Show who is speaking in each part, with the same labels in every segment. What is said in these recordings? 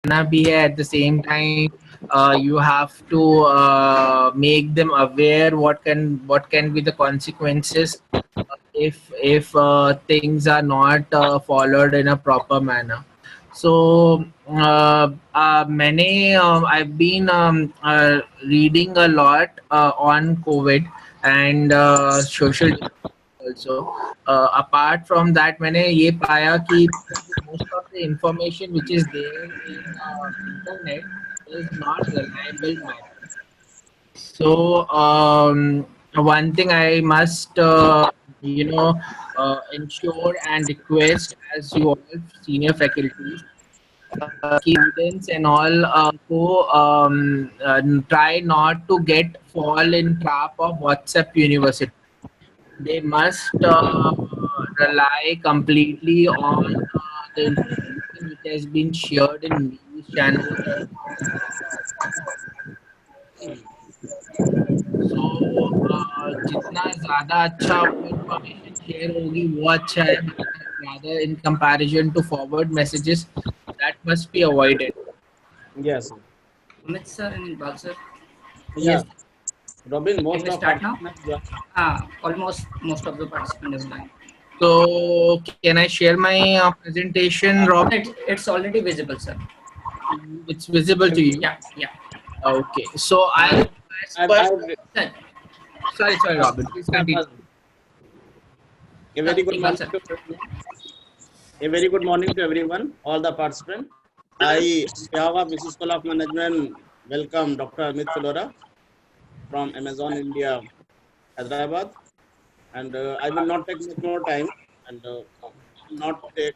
Speaker 1: भी है, at the same time you have to make them aware what can be the consequences if things are not followed in a proper manner. So I've been reading a lot on COVID and social also. Apart from that, मैंने ये पाया कि most of the information which is there in internet is not reliable matter. So one thing I must ensure and request as you all senior faculties कि students and all try not to get fall in trap of WhatsApp University. They must rely completely on the information which has been shared in news channels. So जितना ज़्यादा अच्छा वो information share होगी वो अच्छा है, rather in comparison to forward messages that must be avoided.
Speaker 2: Yes.
Speaker 3: Amit sir and Iqbal sir.
Speaker 2: Yeah.
Speaker 1: Yes.
Speaker 2: Robin,
Speaker 3: Can
Speaker 2: most
Speaker 3: we
Speaker 2: of
Speaker 3: start now?
Speaker 2: participants.
Speaker 3: Almost most of the participants is done.
Speaker 1: So can I share my presentation, Rob?
Speaker 3: It's already visible, sir.
Speaker 1: It's visible to you.
Speaker 3: Yeah.
Speaker 1: Okay. So I'll
Speaker 3: Sir,
Speaker 1: sorry, Robin. Please continue.
Speaker 2: A very good
Speaker 3: Iqbal
Speaker 2: morning
Speaker 3: sir.
Speaker 2: to everyone. A very good morning to everyone, all the participants. I, on behalf of Mrs. School of Management, welcome Dr. Amit Filora from Amazon India, Hyderabad. And I will not take much more time and not take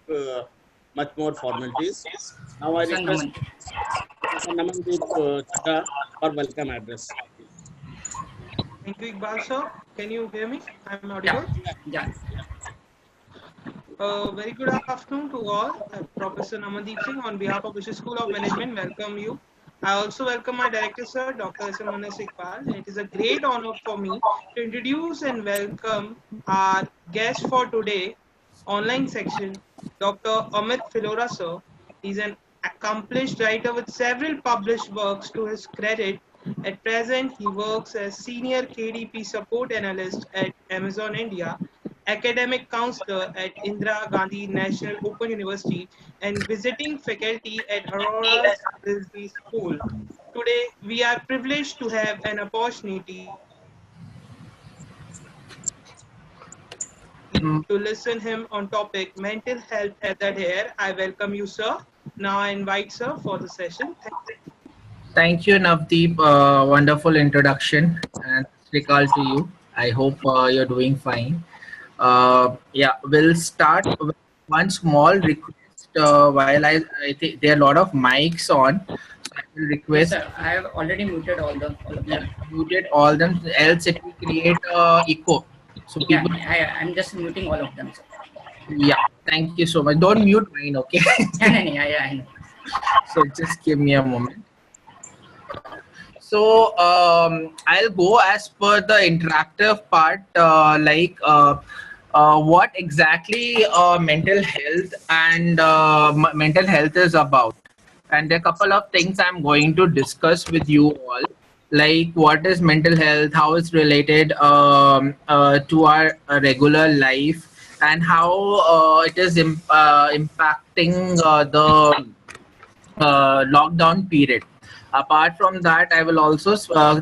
Speaker 2: much more formalities. Now I
Speaker 3: Sir,
Speaker 2: request
Speaker 3: Naman.
Speaker 2: Professor Namandeep Chadha for welcome address.
Speaker 4: Thank you, Iqbal sir. Can you hear me? I'm
Speaker 3: Yeah.
Speaker 4: audible.
Speaker 3: Yeah.
Speaker 4: Very good afternoon to all. Professor Namandeep Singh, on behalf of British School of Management, welcome you. I also welcome my director, sir, Dr. S. M. Manas Iqbal. It is a great honor for me to introduce and welcome our guest for today, online section, Dr. Amit Filora, sir. He's an accomplished writer with several published works to his credit. At present, he works as Senior KDP Support Analyst at Amazon India, Academic Counselor at Indira Gandhi National Open University, and visiting faculty at Aurora's Business School. Today, we are privileged to have an opportunity to listen him on topic mental health at that hair. I welcome you, sir. Now I invite sir for the session.
Speaker 1: Thank you, Navdeep. Wonderful introduction, and recall to you. I hope you're doing fine. Yeah, we'll start with one small request. While I think there are a lot of mics on, so I will
Speaker 3: Yes,
Speaker 1: request
Speaker 3: sir. I have already muted all of them.
Speaker 1: muted all them. Else it will create echo. So
Speaker 3: Yeah,
Speaker 1: people,
Speaker 3: I'm just muting all of them, sir.
Speaker 1: yeah. Thank you so much. Don't mute mine, okay?
Speaker 3: Yeah, I know.
Speaker 1: So just give me a moment. So I'll go as per the interactive part, what exactly mental health and mental health is about. And there are a couple of things I'm going to discuss with you all, like what is mental health, how it's related to our regular life, and how it is impacting the lockdown period. Apart from that, I will also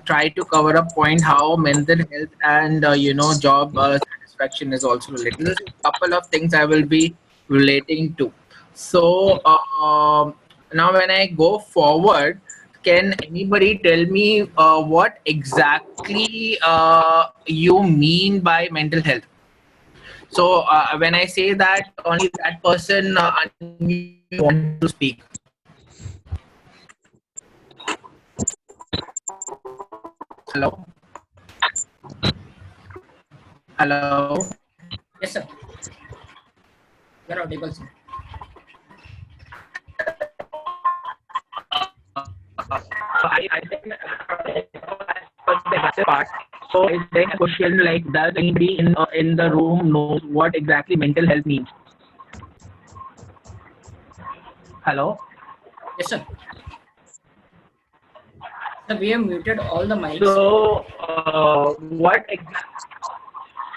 Speaker 1: try to cover a point how mental health and job satisfaction is also related. There's a couple of things I will be relating to. So now when I go forward, can anybody tell me what exactly you mean by mental health? So when I say that, only that person want to speak. Hello. Hello.
Speaker 3: Yes, sir. You're audible, sir.
Speaker 1: I think that's the part. So is there a question like, does anybody in the room knows what exactly mental health means? Hello.
Speaker 3: Yes, sir. Sir, we have muted all the mics.
Speaker 1: So, what exactly?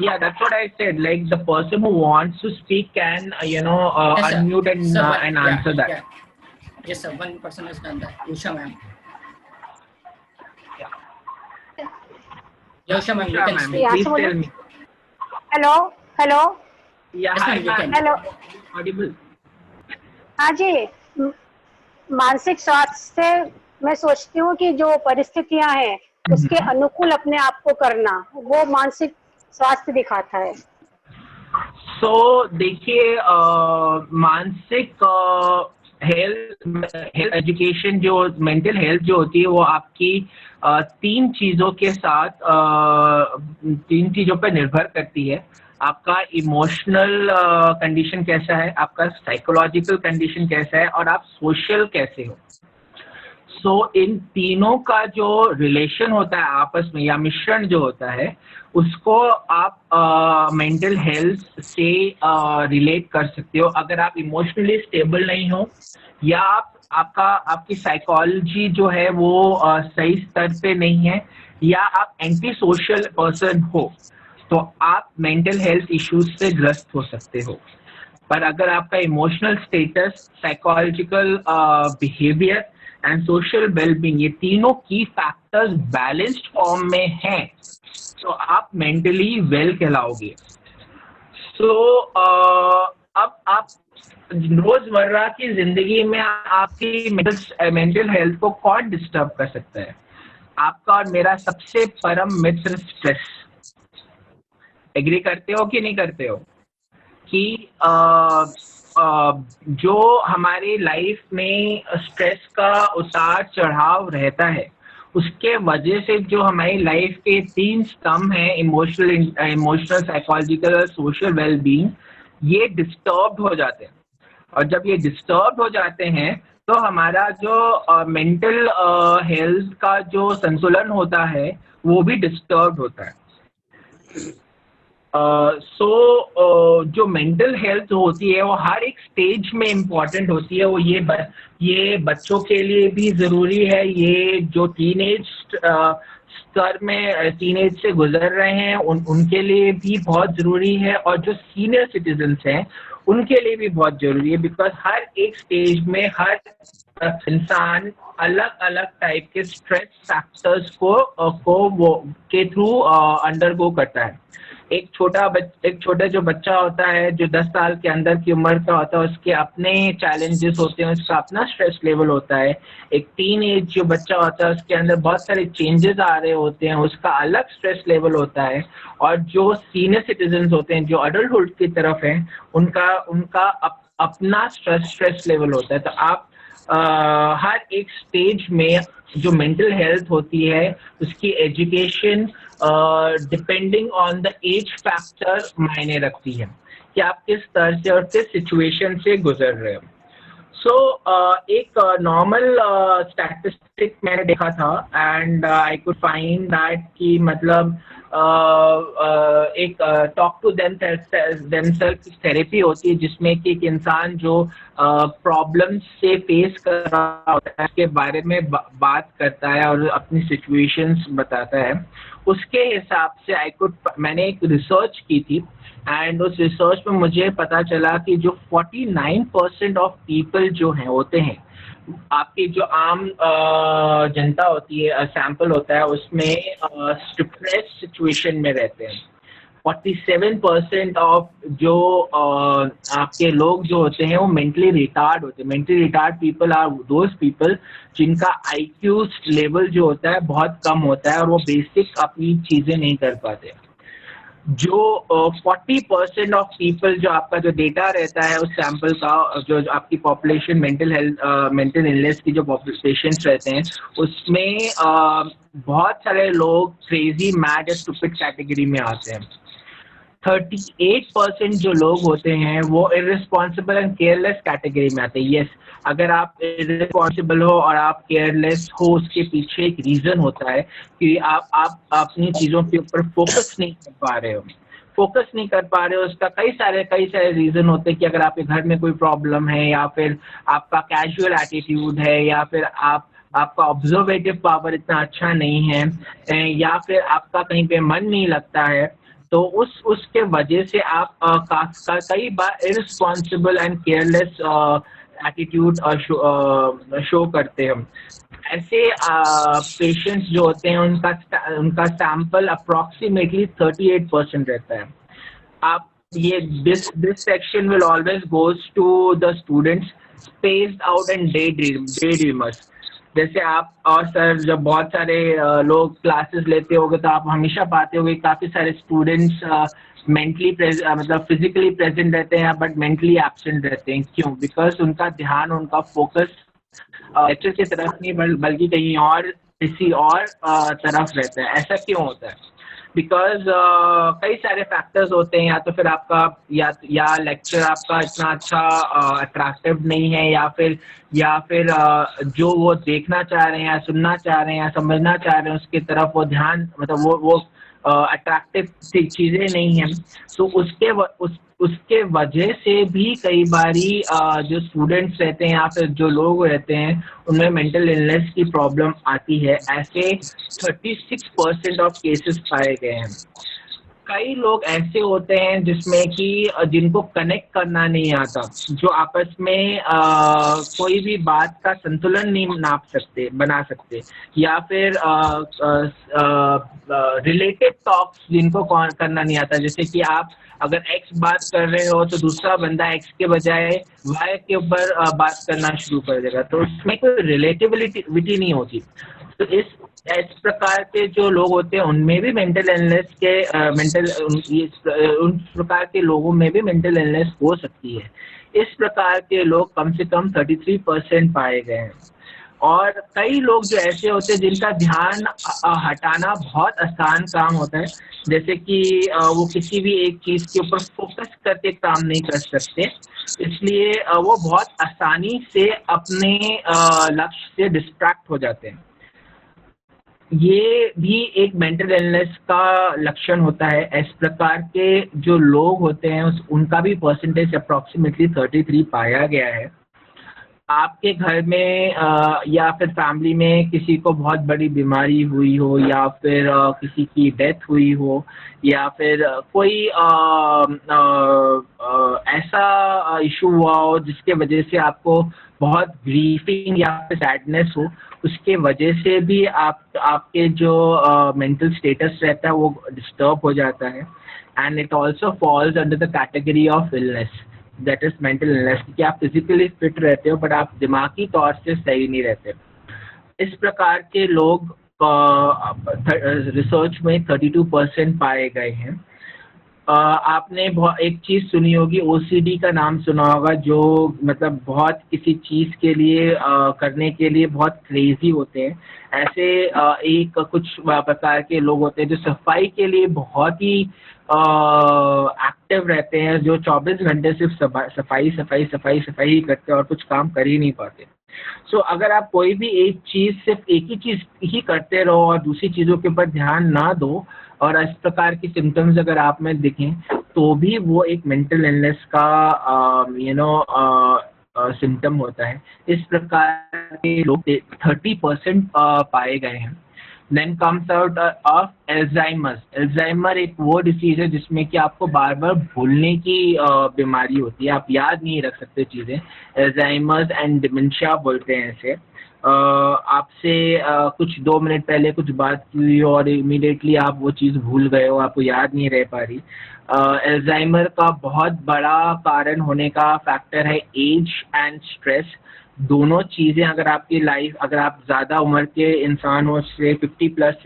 Speaker 1: Yeah, that's what I said. Like the person who wants to speak can,
Speaker 3: Yes, sir.
Speaker 1: unmute and
Speaker 3: Sir,
Speaker 1: and answer that.
Speaker 3: Yeah. Yes, sir. One person has done that. Usha ma'am. Yeah, Usha ma'am, you
Speaker 1: Usha
Speaker 3: can
Speaker 1: ma'am,
Speaker 3: speak.
Speaker 5: Yeah,
Speaker 1: please
Speaker 5: so
Speaker 1: tell me.
Speaker 5: Hello hello
Speaker 1: Yeah,
Speaker 3: Yes,
Speaker 1: hi
Speaker 3: ma'am, you
Speaker 1: ma'am.
Speaker 3: can.
Speaker 5: Hello
Speaker 1: Audible.
Speaker 5: हाँ जी मानसिक स्वास्थ्य से मैं सोचती हूँ कि जो परिस्थितियां हैं उसके अनुकूल अपने आप को करना वो मानसिक स्वास्थ्य दिखाता है।
Speaker 1: So देखिए मानसिक हेल्थ एजुकेशन जो मेंटल हेल्थ जो होती है वो आपकी तीन चीजों के साथ तीन चीजों पर निर्भर करती है। आपका इमोशनल कंडीशन कैसा है, आपका साइकोलॉजिकल कंडीशन कैसा है और आप सोशल कैसे हो। सो इन तीनों का जो रिलेशन होता है आपस में या मिश्रण जो होता है उसको आप मेंटल हेल्थ से रिलेट कर सकते हो। अगर आप इमोशनली स्टेबल नहीं हो या आपकी साइकोलॉजी जो है वो सही स्तर पे नहीं है या आप एंटी सोशल पर्सन हो तो आप मेंटल हेल्थ इश्यूज से ग्रस्त हो सकते हो। पर अगर आपका emotional status, psychological behaviour and social wellbeing ये तीनों की फैक्टर्स बैलेंस्ड फॉर्म में हैं तो आप मेंटली वेल कहलाओगे। सो अब आप रोजमर्रा की जिंदगी में आपकी मेंटल हेल्थ को कौन डिस्टर्ब कर सकता है? आपका और मेरा सबसे परम मित्र स्ट्रेस। एग्री करते हो कि नहीं करते हो कि जो हमारी लाइफ में स्ट्रेस का उतार चढ़ाव रहता है उसके वजह से जो हमारी लाइफ के तीन स्तंभ हैं इमोशनल साइकोलॉजिकल और सोशल वेलबींग ये डिस्टर्ब हो जाते हैं और जब ये डिस्टर्ब हो जाते हैं तो हमारा जो मेंटल हेल्थ का जो संतुलन होता है वो भी डिस्टर्ब होता है। जो मेंटल हेल्थ होती है वो हर एक स्टेज में इम्पोर्टेंट होती है। वो ये बच्चों के लिए भी ज़रूरी है, ये जो टीनेज स्तर में टीनेज से गुजर रहे हैं उनके लिए भी बहुत ज़रूरी है और जो सीनियर सिटीजन्स हैं उनके लिए भी बहुत ज़रूरी है। बिकॉज हर एक स्टेज में हर इंसान अलग अलग टाइप के स्ट्रेस फैक्टर्स के थ्रू अंडरगो करता है। एक छोटा जो बच्चा होता है जो 10 साल के अंदर की उम्र का होता है उसके अपने चैलेंजेस होते हैं, उसका अपना स्ट्रेस लेवल होता है। एक टीन एज जो बच्चा होता है उसके अंदर बहुत सारे चेंजेस आ रहे होते हैं, उसका अलग स्ट्रेस लेवल होता है। और जो सीनियर सिटीजन्स होते हैं जो अडल्टहुड की तरफ हैं उनका अपना स्ट्रेस लेवल होता है। तो आप हर एक स्टेज में जो मेंटल हेल्थ होती है उसकी education depending on the age factor मायने रखती है कि आप किस स्तर से और किस सिचुएशन से गुजर रहे हो। सो एक नॉर्मल स्टैटिस्टिक मैंने देखा था and I could find that कि मतलब एक टॉक टू देमसेल्फ थेरेपी होती है जिसमें कि एक इंसान जो प्रॉब्लम्स से फेस कर रहा होता है उसके बारे में बात करता है और अपनी सिचुएशंस बताता है। उसके हिसाब से मैंने एक रिसर्च की थी एंड उस रिसर्च में मुझे पता चला कि जो 49% ऑफ पीपल जो हैं होते हैं आपकी जो आम जनता होती है सैंपल होता है उसमें स्ट्रेस सिचुएशन में रहते हैं। 47% ऑफ जो आपके लोग जो होते हैं वो मेंटली रिटार्ड होते हैं। Mentally retard people are those people जिनका IQ लेवल जो होता है बहुत कम होता है और वो बेसिक अपनी चीजें नहीं कर पाते। जो 40% ऑफ पीपल जो आपका जो डेटा रहता है उस सैंपल का जो आपकी पॉपुलेशन मेंटल इलनेस की जो पेशेंट्स रहते हैं उसमें बहुत सारे लोग क्रेजी मैड या स्टूपिड कैटेगरी में आते हैं। 38% जो लोग होते हैं वो इररिस्पॉन्सिबल एंड केयरलेस कैटेगरी में आते हैं। यस, अगर आप इररिस्पॉन्सिबल हो और आप केयरलेस हो उसके पीछे एक रीजन होता है कि आप अपनी चीजों के ऊपर फोकस नहीं कर पा रहे हो। फोकस नहीं कर पा रहे हो, उसका कई सारे रीजन होते हैं कि अगर आपके घर में कोई प्रॉब्लम है, या फिर आपका कैजुअल एटीट्यूड है, या फिर आपका ऑब्जर्वेटिव पावर इतना अच्छा नहीं है, या फिर आपका कहीं पे मन नहीं लगता है, तो उसके वजह से आप कई बार irresponsible and careless attitude show करते हैं। ऐसे पेशेंट्स जो होते हैं उनका सैंपल अप्रॉक्सीमेटली 38% रहता है। आप ये this section will always goes to the students spaced out and daydreamers. जैसे आप और सर जब बहुत सारे लोग क्लासेस लेते होंगे तो आप हमेशा पाते होंगे काफी सारे स्टूडेंट्स मेंटली मतलब फिजिकली प्रेजेंट रहते हैं बट मेंटली एब्सेंट रहते हैं। क्यों? बिकॉज उनका ध्यान, उनका फोकस लेक्चर की तरफ नहीं बल्कि कहीं और किसी और तरफ रहता है। ऐसा क्यों होता है? बिकॉज कई सारे फैक्टर्स होते हैं। या तो फिर आपका या लेक्चर आपका इतना अच्छा अट्रैक्टिव नहीं है, या फिर जो वो देखना चाह रहे हैं या सुनना चाह रहे हैं या समझना चाह रहे हैं उसकी तरफ वो ध्यान, मतलब वो अट्रैक्टिव चीजें नहीं है। तो उसके वजह से भी कई बारी जो स्टूडेंट्स रहते हैं या फिर जो लोग रहते हैं उनमें मेंटल इलनेस की प्रॉब्लम आती है। ऐसे 36% ऑफ केसेस पाए गए हैं। कई लोग ऐसे होते हैं जिसमें कि जिनको कनेक्ट करना नहीं आता, जो आपस में कोई भी बात का संतुलन नहीं बना सकते, या फिर रिलेटेड टॉक्स जिनको करना नहीं आता। जैसे कि आप अगर एक्स बात कर रहे हो तो दूसरा बंदा एक्स के बजाय वाई के ऊपर बात करना शुरू कर देगा, तो उसमें कोई रिलेटिविटी नहीं होती। तो इस प्रकार के जो लोग होते हैं उनमें भी मेंटल इलनेस उन प्रकार के लोगों में भी मेंटल इलनेस हो सकती है। इस प्रकार के लोग कम से कम 33% पाए गए हैं। और कई लोग जो ऐसे होते हैं जिनका ध्यान हटाना बहुत आसान काम होता है, जैसे कि वो किसी भी एक चीज के ऊपर फोकस करके काम नहीं कर सकते, इसलिए वो बहुत आसानी से अपने लक्ष्य से डिस्ट्रैक्ट हो जाते हैं। ये भी एक मेंटल इलनेस का लक्षण होता है। इस प्रकार के जो लोग होते हैं उनका भी परसेंटेज अप्रॉक्सीमेटली 33 पाया गया है। आपके घर में या फिर फैमिली में किसी को बहुत बड़ी बीमारी हुई हो, या फिर किसी की डेथ हुई हो, या फिर कोई ऐसा इशू हुआ हो जिसके वजह से आपको बहुत ग्रीफिंग या फिर सैडनेस हो, उसके वजह से भी आपके जो मेंटल स्टेटस रहता है वो डिस्टर्ब हो जाता है। And it also falls under the category of illness, that is mental illness, कि आप फिजिकली फिट रहते हो बट आप दिमागी तौर से सही नहीं रहते। इस प्रकार के लोग रिसर्च में 32% पाए गए हैं। आपने एक चीज सुनी होगी, ओसीडी का नाम सुना होगा, जो मतलब बहुत किसी चीज के लिए करने के लिए बहुत क्रेजी होते हैं। ऐसे एक कुछ प्रकार के लोग होते हैं जो सफाई के लिए बहुत ही एक्टिव रहते हैं, जो 24 घंटे सिर्फ सफाई ही करते हैं और कुछ काम कर ही नहीं पाते। सो अगर आप कोई भी सिर्फ एक ही चीज ही करते रहो और दूसरी चीजों के ऊपर ध्यान ना दो, और इस प्रकार की सिम्टम्स अगर आप में दिखें, तो भी वो एक मेंटल इलनेस का सिम्टम होता है। इस प्रकार के लोग 30% पाए गए हैं। Then comes out of Alzheimer's. Alzheimer एक वो डिसीज है जिसमें कि आपको बार बार भूलने की बीमारी होती है, आप याद नहीं रख सकते चीज़ें। एल्जाइमर्स एंड डिमेंशिया बोलते हैं इसे। आपसे कुछ 2 मिनट पहले कुछ बात की हुई और इमीडिएटली आप वो चीज़ भूल गए हो, आपको याद नहीं रह पा रही। एल्जाइमर का बहुत बड़ा कारण होने का फैक्टर है एज एंड स्ट्रेस। दोनों चीज़ें अगर आप ज़्यादा उम्र के इंसान हो, से 50+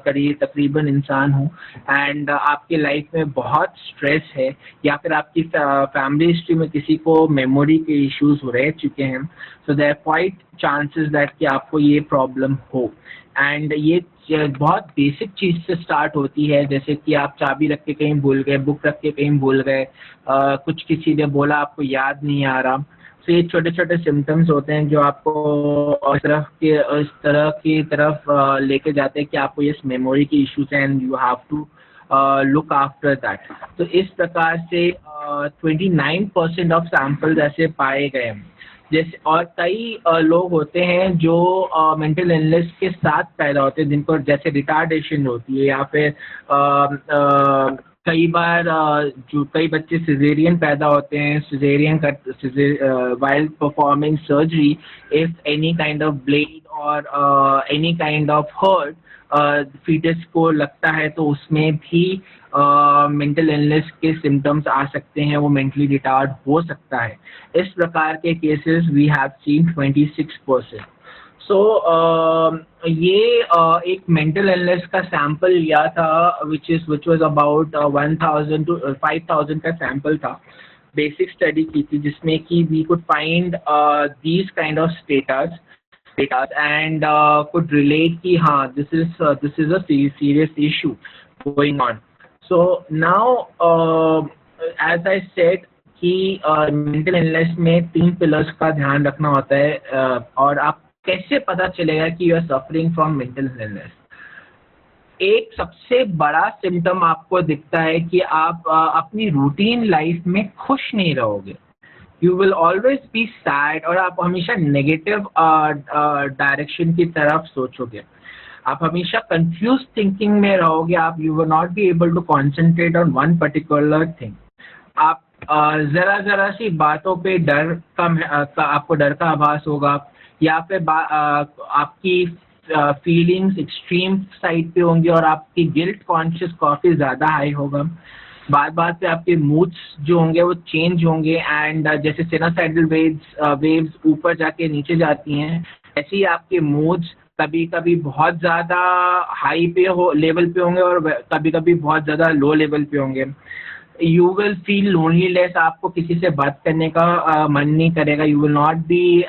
Speaker 1: करीब तकरीबन इंसान हो, एंड आपके लाइफ में बहुत स्ट्रेस है, या फिर आपकी फैमिली हिस्ट्री में किसी को मेमोरी के इश्यूज रह चुके हैं, so there quite chances that कि आपको ये प्रॉब्लम हो। एंड ये बहुत बेसिक चीज़ से स्टार्ट होती है, जैसे कि आप चाबी रख के कहीं भूल गए, बुक रख के कहीं भूल गए, कुछ किसी ने बोला आपको याद नहीं आ रहा। तो ये छोटे छोटे सिम्टम्स होते हैं जो आपको इस तरह की तरफ लेके जाते हैं कि आपको ये मेमोरी की इश्यूज हैं, and you have to look after that. तो इस प्रकार से 29% ऑफ सैंपल्स ऐसे पाए गए हैं। जैसे और कई लोग होते हैं जो मेंटल इलनेस के साथ पैदा होते हैं, जिनको जैसे रिटार्डेशन होती है, या फिर कई बार जो कई बच्चे सिजेरियन पैदा होते हैं, caesarean while performing surgery, if any kind of blade or any kind of hurt fetus को लगता है, तो उसमें भी मेंटल इलनेस के सिम्टम्स आ सकते हैं, वो मेंटली रिटार्ड हो सकता है। इस प्रकार के केसेस वी हैव सीन 26%। सो ये एक मेंटल इलनेस का सैंपल लिया था, विच वाज अबाउट 1000 to 5000 का सैंपल था। बेसिक स्टडी की थी जिसमें कि we could find these kind of status and could relate कि हाँ, this is a serious issue going on. So now as I said कि मेंटल इलनेस में 3 पिलर्स का ध्यान रखना होता है, और आप कैसे पता चलेगा कि you are suffering from mental illness. एक सबसे बड़ा सिम्टम आपको दिखता है कि आप अपनी रूटीन लाइफ में खुश नहीं रहोगे, you will always be sad, और आप हमेशा नेगेटिव डायरेक्शन की तरफ सोचोगे, आप हमेशा कंफ्यूज थिंकिंग में रहोगे, आप you will not be able to concentrate on one particular thing. आप जरा सी बातों पे डर का आपको डर का आभास होगा, या फिर आपकी फीलिंग्स एक्सट्रीम साइड पे होंगी, और आपकी गिल्ट कॉन्शियस काफ़ी ज़्यादा हाई होगा। बार पे आपके मूड्स जो होंगे वो चेंज होंगे, एंड जैसे सिनासाइडल वेव्स ऊपर जाके नीचे जाती हैं, ऐसे ही आपके मूड्स कभी कभी बहुत ज़्यादा हाई पे लेवल पे होंगे, और कभी कभी बहुत ज़्यादा लो लेवल पे होंगे। यू विल फील लोनलीनेस, आपको किसी से बात करने का मन नहीं करेगा, you will not be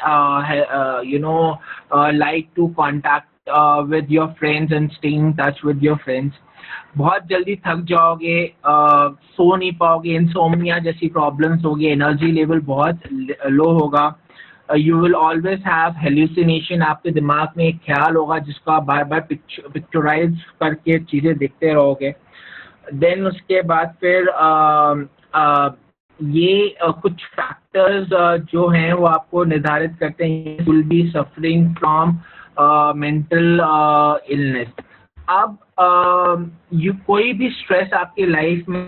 Speaker 1: like to contact with your friends and stay in touch with your friends. बहुत जल्दी थक जाओगे, सो नहीं पाओगे, इंसोम्निया जैसी प्रॉब्लम्स होगी, एनर्जी लेवल बहुत लो होगा, you will always have hallucination, आपके दिमाग में एक ख्याल होगा जिसको आप बार बार पिक्चराइज करके चीज़ें देखते रहोगे। देन उसके बाद फिर ये कुछ फैक्टर्स जो हैं वो आपको निर्धारित करते हैं will be suffering from mental illness. अब कोई भी स्ट्रेस आपकी लाइफ में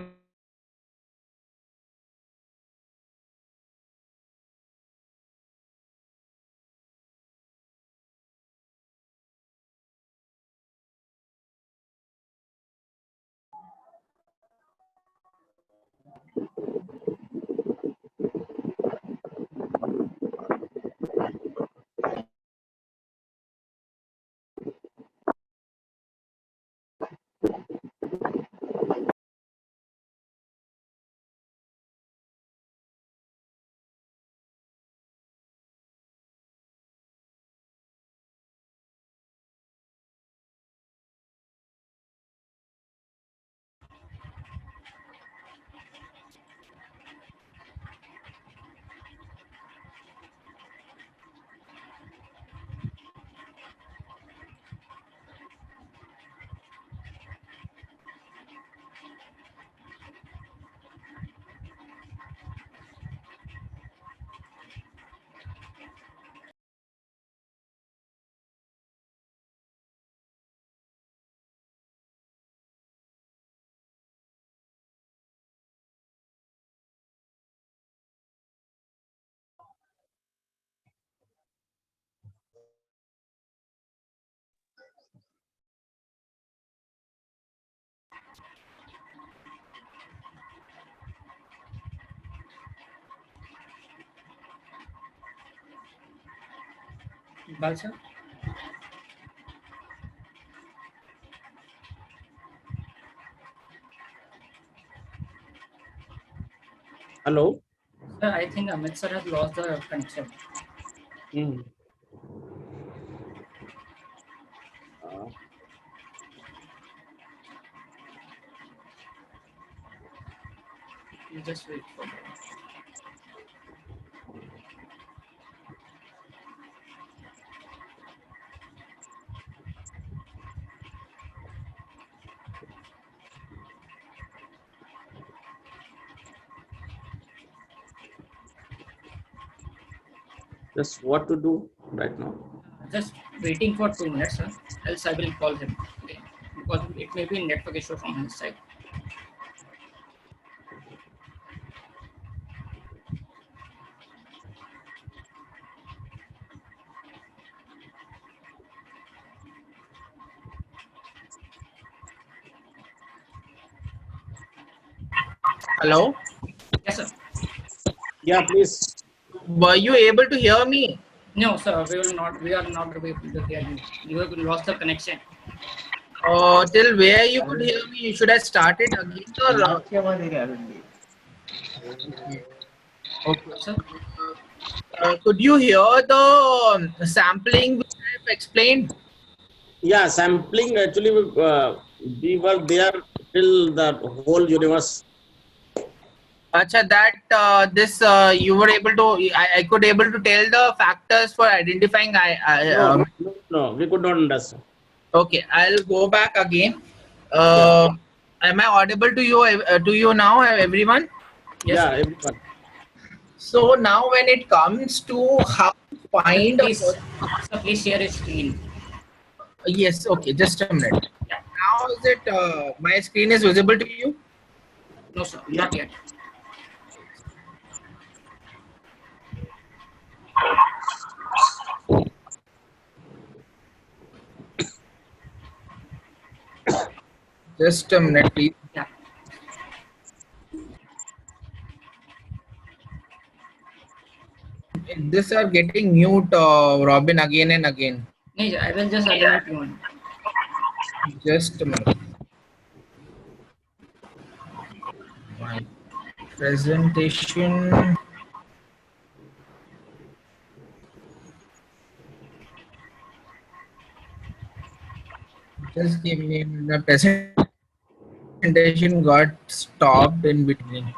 Speaker 3: Iqbal sir?
Speaker 2: Hello.
Speaker 3: Sir, I think Amit sir has lost the connection. You just wait for that.
Speaker 2: Just what to do right now?
Speaker 3: Just waiting for 2 minutes, sir. Else I will call him. Okay. Because it may be a network issue from his side.
Speaker 1: Hello?
Speaker 3: Yes, sir.
Speaker 2: Yeah, please.
Speaker 1: Were you able to hear me?
Speaker 3: No, sir. We will not. We are not able to hear you. You have lost the connection.
Speaker 1: Till where you could hear me, you should have started again. Or, okay.
Speaker 3: Sir.
Speaker 1: Could you hear the sampling which I have explained?
Speaker 2: Yeah, sampling actually we were there till the whole universe.
Speaker 1: Acha, that this you were able to, I could able to tell the factors for identifying.
Speaker 2: No, we could not understand.
Speaker 1: Okay, I'll go back again. Am I audible to you now, everyone?
Speaker 3: Yes,
Speaker 2: Yeah,
Speaker 3: sir.
Speaker 2: everyone.
Speaker 1: So now when it comes to how to find
Speaker 3: Please, sir, please share your screen.
Speaker 1: yes, okay, just a minute.
Speaker 3: Yeah.
Speaker 1: Now is it my screen is visible to you?
Speaker 3: No, sir. Not yet.
Speaker 1: Just a minute, please.
Speaker 3: Yeah.
Speaker 1: This are getting mute, Robin, again and again.
Speaker 3: No, I will just unmute you.
Speaker 1: Just a minute. My presentation. Just give me the presentation got stopped in between.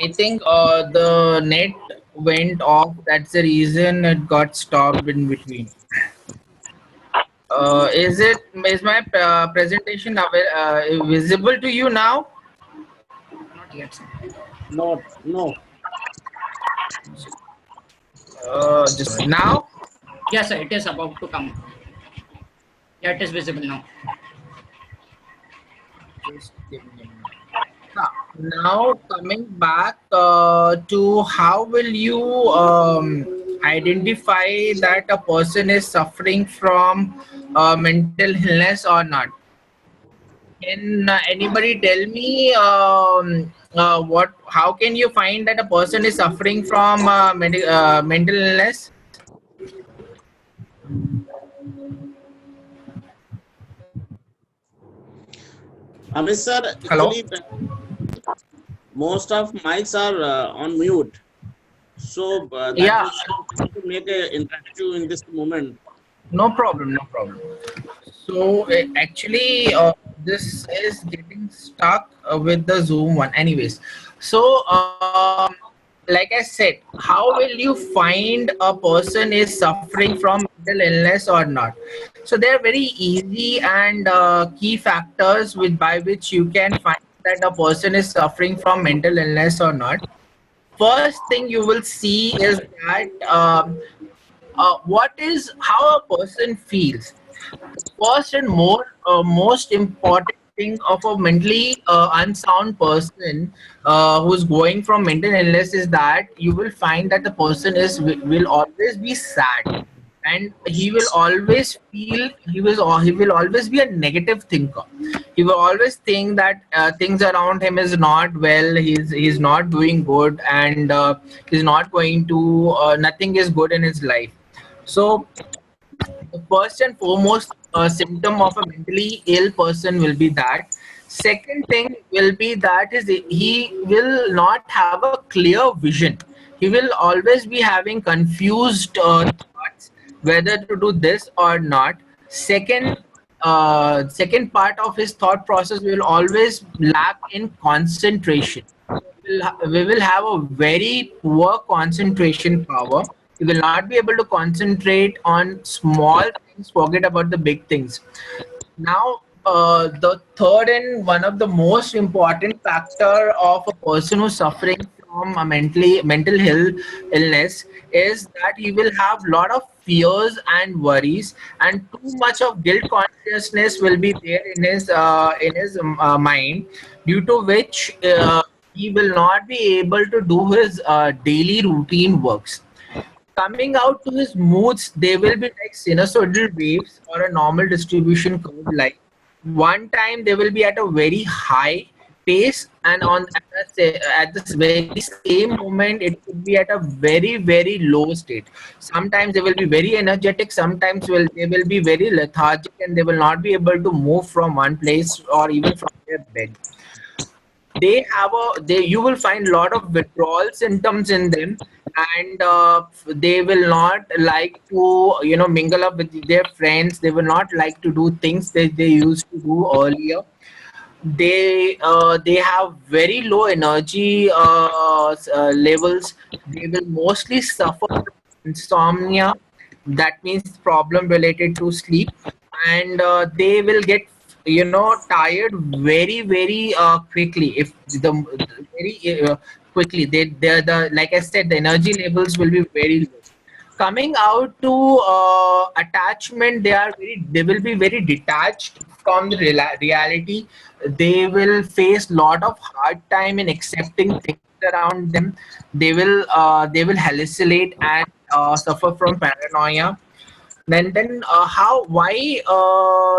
Speaker 1: I think the net went off. That's the reason it got stopped in between. Is my presentation visible to you now?
Speaker 3: Not yet, sir.
Speaker 2: No.
Speaker 1: Just now.
Speaker 3: Yes, sir. It is about to come. Yeah, it is visible now.
Speaker 1: Just give me a minute. Now coming back to how will you identify that a person is suffering from mental illness or not? Can anybody tell me how can you find that a person is suffering from mental illness?
Speaker 2: Amit sir,
Speaker 1: Hello?
Speaker 2: actually, most of mics are on mute. So that
Speaker 1: Yeah.
Speaker 2: is to make an interactive in this moment.
Speaker 1: No problem, no problem. So actually, this is getting stuck with the Zoom one. Anyways, so like I said, how will you find a person is suffering from mental illness or not? So there are very easy and key factors by which you can find that a person is suffering from mental illness or not. First thing you will see is that how a person feels. First and most important thing of a mentally unsound person who's going from mental illness is that you will find that the person will always be sad, and he will always feel he will always be a negative thinker. He will always think that things around him is not well, he's not doing good, and he's not going to nothing is good in his life. So the first and foremost symptom of a mentally ill person will be that. Second thing will be that he will not have a clear vision. He will always be having confused thoughts whether to do this or not. Second second part of his thought process will always lack in concentration. We will have a very poor concentration power. We will not be able to concentrate on small things, forget about the big things. Now, the third and one of the most important factor of a person who's suffering from a mental health illness is that he will have a lot of fears and worries, and too much of guilt consciousness will be there in his mind, due to which he will not be able to do his daily routine works. Coming out to his moods, they will be like sinusoidal waves or a normal distribution curve. Like one time they will be at a very high pace, and at this very same moment it could be at a very low state. Sometimes they will be very energetic, sometimes they will be very lethargic, and they will not be able to move from one place or even from their bed. You will find a lot of withdrawal symptoms in them, and they will not like to mingle up with their friends. They will not like to do things that they used to do earlier. They have very low energy levels. They will mostly suffer from insomnia, that means problem related to sleep, and they will get tired very quickly. If the very quickly, the like I said, the energy levels will be very low. Coming out to attachment, they will be very detached from the reality. They will face lot of hard time in accepting things around them. They will hallucinate and suffer from paranoia. Then how why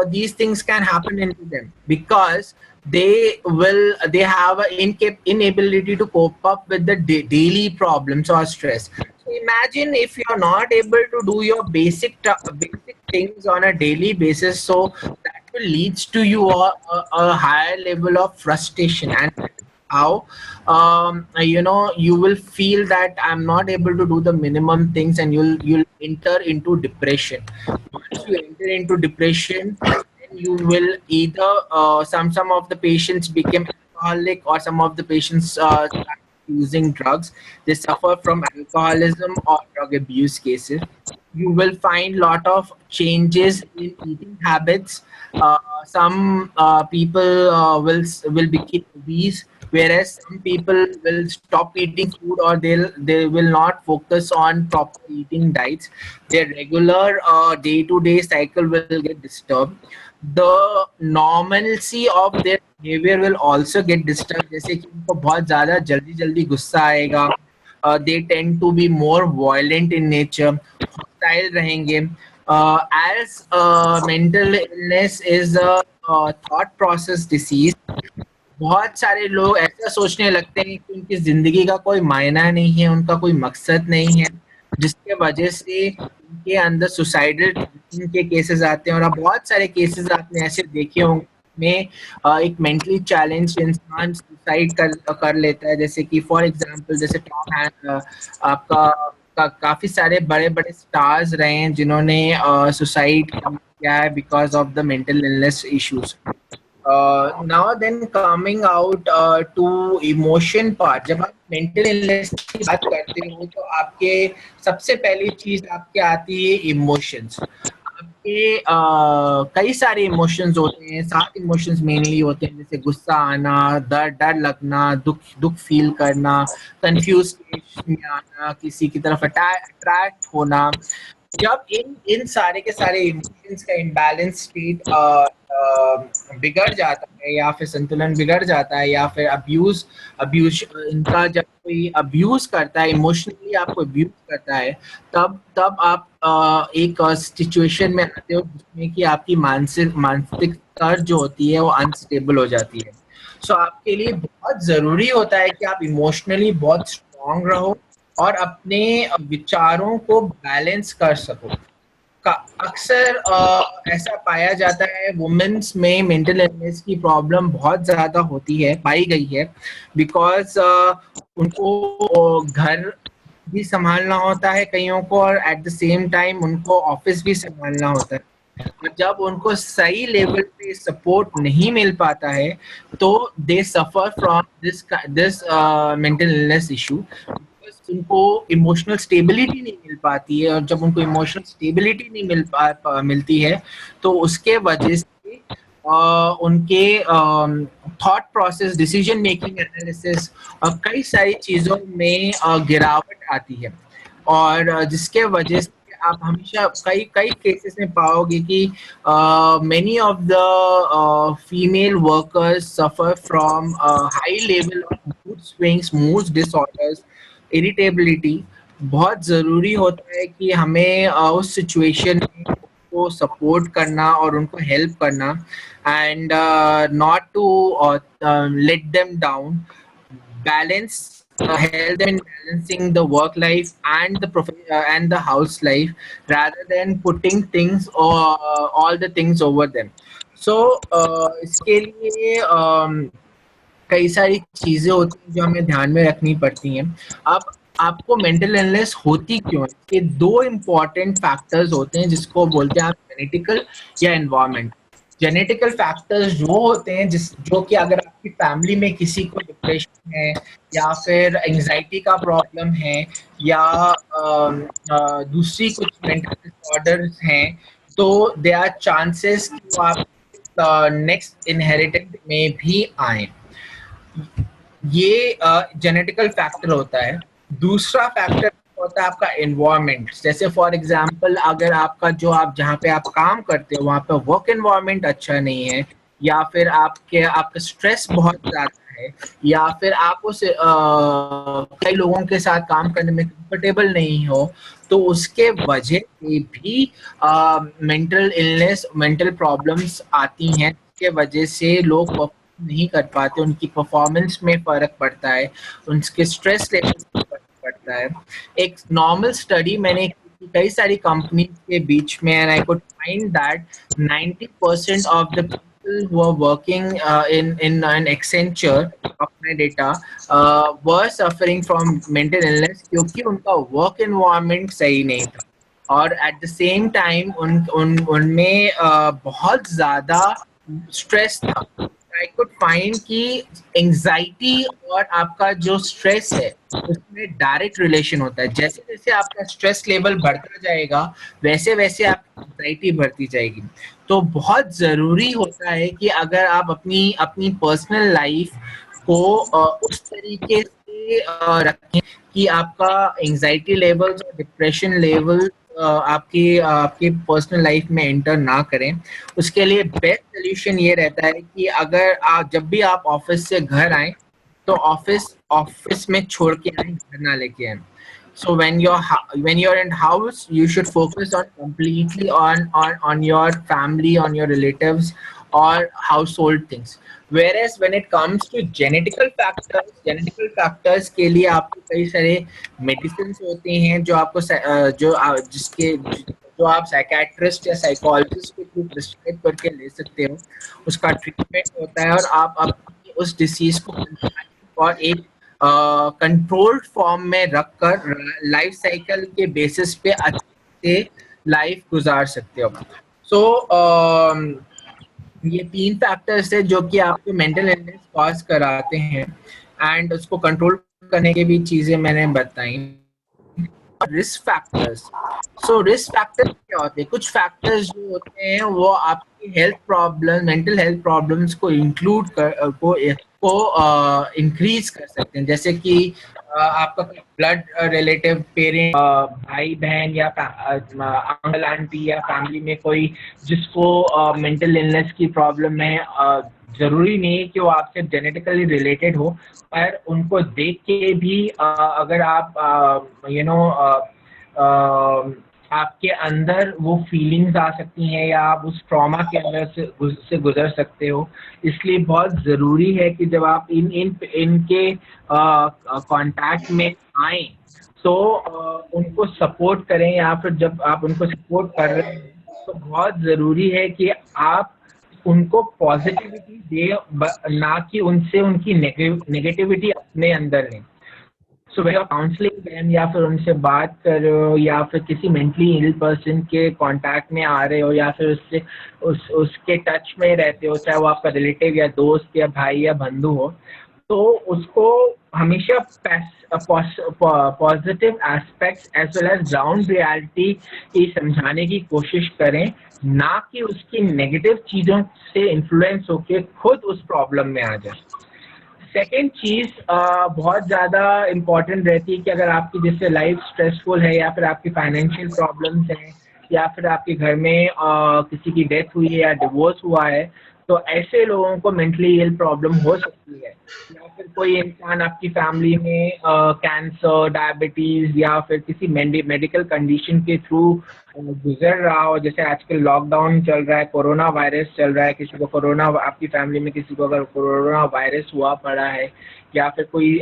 Speaker 1: these things can happen into them? Because they have an inability to cope up with the daily problems or stress. So imagine if you're not able to do your basic things on a daily basis, so that will leads to you a higher level of frustration, and how you will feel that I'm not able to do the minimum things, and you'll enter into depression. Once you enter into depression, then you will either some of the patients become alcoholic, or some of the patients start using drugs. They suffer from alcoholism or drug abuse cases. You will find lot of changes in eating habits. Some people will become obese, whereas some people will stop eating food, or they will not focus on proper eating diets. Their regular day-to-day cycle will get disturbed. The normalcy of their behavior will also get disturbed. जैसे कि उनको बहुत ज़्यादा जल्दी गुस्सा आएगा. They tend to be more violent in nature, hostile रहेंगे. As mental illness is a thought process disease, बहुत सारे लोग ऐसा सोचने लगते हैं कि उनकी जिंदगी का कोई मायना नहीं है, उनका कोई मकसद नहीं है, जिसके वजह से उनके अंदर सुसाइडल के केसेस आते हैं. और अब बहुत सारे केसेस आपने ऐसे देखे होंगे में एक मेंटली चैलेंज इंसान सुसाइड कर लेता है. जैसे कि फॉर एग्जांपल, जैसे टॉम हैंक्स, आपका काफी सारे बड़े बड़े स्टार्स रहे हैं जिन्होंने सुसाइड किया है because of the mental illness issues. Now then, coming out to emotion part, जब आप मेंटल इलनेस की बात करते हो तो आपके सबसे पहली चीज आपके आती है इमोशंस. आपके कई सारे इमोशंस होते हैं. 7 इमोशंस मेनली होते हैं, जैसे गुस्सा आना, डर लगना, दुख फील करना, कंफ्यूज में आना, किसी की तरफ अट्रैक्ट होना. जब इन सारे के सारे इमोशंस का इम्बैलेंस स्टेट बिगड़ जाता है, या फिर संतुलन बिगड़ जाता है, या फिर अब्यूज इनका जब कोई अब्यूज करता है, इमोशनली आपको अब्यूज करता है, तब आप एक सिचुएशन में आते हो जिसमें कि आपकी मानसिक स्तर जो होती है वो अनस्टेबल हो जाती है. सो आपके लिए बहुत जरूरी होता है कि आप इमोशनली बहुत स्ट्रांग रहो और अपने विचारों को बैलेंस कर सको. अक्सर ऐसा पाया जाता है वुमेन्स में मेंटल इलनेस की प्रॉब्लम बहुत ज़्यादा होती है, पाई गई है, बिकॉज उनको घर भी संभालना होता है कईयों को, और एट द सेम टाइम उनको ऑफिस भी संभालना होता है. और जब उनको सही लेवल पे सपोर्ट नहीं मिल पाता है तो they suffer from this mental illness issue. उनको इमोशनल स्टेबिलिटी नहीं मिल पाती है, और जब उनको इमोशनल स्टेबिलिटी नहीं मिलती है तो उसके वजह से उनके thought process, decision making, analysis और कई सारी चीज़ों में गिरावट आती है। और जिसके वजह से आप हमेशा कई कई केसेस में पाओगे कि many of the female workers suffer from high level of mood swings, mood disorders, irritability। बहुत ज़रूरी होता है कि हमें उस सिचुएशन में उनको सपोर्ट करना और उनको हेल्प करना, and not to let them down, balance, help them in balancing the work life and and the house life, rather than putting things or all the things over them. So इसके लिए कई सारी चीजें होती हैं जो हमें ध्यान में रखनी पड़ती हैं। अब आपको मेंटल इलनेस होती क्यों है, ये दो इम्पॉर्टेंट फैक्टर्स होते हैं जिसको बोलते हैं आप जेनेटिकल या एनवायरमेंट। जेनेटिकल फैक्टर्स वो होते हैं जो कि अगर आपकी फैमिली में किसी को डिप्रेशन है या फिर एंजाइटी का प्रॉब्लम है या दूसरी कुछ मेंटल डिसऑर्डर्स हैं, तो देयर आर चांसेस कि वो आप नेक्स्ट इनहेरिटेड में भी आए। ये जेनेटिकल फैक्टर होता है। दूसरा फैक्टर होता है आपका एनवायरनमेंट। जैसे फॉर एग्जांपल, अगर आपका जो आप जहाँ पे आप काम करते हो वहाँ पे वर्क एनवायरनमेंट अच्छा नहीं है, या फिर आपका स्ट्रेस बहुत ज़्यादा है, या फिर आप उस कई लोगों के साथ काम करने में कंफर्टेबल नहीं हो, तो उसके वजह से भी मेंटल इलनेस, मेंटल प्रॉब्लम्स आती हैं। इसके वजह से लोग नहीं कर पाते, उनकी परफॉर्मेंस में फर्क पड़ता है, उनके स्ट्रेस लेवल में फर्क पड़ता है। एक नॉर्मल स्टडी मैंने कई सारी कंपनी के बीच में, and I could find that 90% of the people who are working in Accenture, अपने data, were suffering from mental illness, क्योंकि उनका वर्क एनवायरनमेंट सही नहीं था, और एट द सेम टाइम उनमें बहुत ज़्यादा स्ट्रेस था। I could find कि एंजाइटी और आपका जो स्ट्रेस है उसमें डायरेक्ट रिलेशन होता है। जैसे जैसे आपका स्ट्रेस लेवल बढ़ता जाएगा वैसे वैसे आपकी एंजाइटी बढ़ती जाएगी। तो बहुत ज़रूरी होता है कि अगर आप अपनी पर्सनल लाइफ को उस तरीके से रखें कि आपका एंजाइटी लेवल्स और डिप्रेशन लेवल आपकी पर्सनल लाइफ में एंटर ना करें। उसके लिए बेस्ट सोल्यूशन ये रहता है कि अगर आप जब भी आप ऑफिस से घर आए तो ऑफिस में छोड़ के आए, घर ना लेके आए। So when you're in house, you should focus on completely on your family, on your relatives or household things. Whereas when it comes to genetical factors के लिए आपको कई सारे medicines होते हैं जो आपको जो आप साइकेट्रिस्ट या साइकोलॉजिस्ट के थ्रू प्रिस्क्राइब करके ले सकते हो। उसका ट्रीटमेंट होता है और आप उस डिसीज को और एक कंट्रोल्ड फॉर्म में रखकर लाइफ साइकिल के बेसिस पे अच्छे से लाइफ गुजार सकते हो। सो ये 3 फैक्टर्स है जो कि आपको मेंटल इलनेस कॉज कराते हैं, एंड उसको कंट्रोल करने की भी चीजें मैंने बताई। Risk factors, so risk factors क्या होते हैं? कुछ फैक्टर्स जो होते हैं वो आपकी health problem, mental health problems को इंक्लूड इंक्रीज कर सकते हैं। जैसे कि आपका ब्लड रिलेटिव पेरेंट, भाई बहन या अंकल आंटी या फैमिली में कोई जिसको मेंटल इलनेस की प्रॉब्लम है, जरूरी नहीं है कि वो आपसे जेनेटिकली रिलेटेड हो, पर उनको देख के भी अगर आप आपके अंदर वो फीलिंग्स आ सकती हैं या आप उस ट्रॉमा के अंदर से गुजर सकते हो। इसलिए बहुत ज़रूरी है कि जब आप इनके कांटेक्ट में आए तो उनको सपोर्ट करें, या फिर जब आप उनको सपोर्ट कर रहे हैं तो बहुत ज़रूरी है कि आप उनको पॉजिटिविटी दे, ना कि उनसे उनकी नेगेटिविटी अपने अंदर लें। सो वे काउंसलिंग देम, या फिर उनसे बात कर रहे हो, या फिर किसी मेंटली इल पर्सन के कांटेक्ट में आ रहे हो, या फिर उससे उसके टच में रहते हो, चाहे वो आपका रिलेटिव या दोस्त या भाई या बंधु हो, तो उसको हमेशा positive aspects as well as ground reality की समझाने की कोशिश करें, ना कि उसकी नेगेटिव चीज़ों से इन्फ्लुएंस होके खुद उस प्रॉब्लम में आ जाए। सेकेंड चीज़ बहुत ज़्यादा इम्पॉर्टेंट रहती है कि अगर आपकी जैसे लाइफ स्ट्रेसफुल है, या फिर आपकी फाइनेंशियल प्रॉब्लम्स हैं, या फिर आपके घर में किसी की डेथ हुई है या डिवोर्स हुआ है, तो ऐसे लोगों को मेंटली इल प्रॉब्लम हो सकती है। या फिर कोई इंसान आपकी फैमिली में कैंसर, डायबिटीज़ या फिर किसी मेडिकल कंडीशन के थ्रू गुजर रहा हो, जैसे आजकल लॉकडाउन चल रहा है, कोरोना वायरस चल रहा है, किसी को कोरोना, आपकी फैमिली में किसी को अगर कोरोना वायरस हुआ पड़ा है, या फिर कोई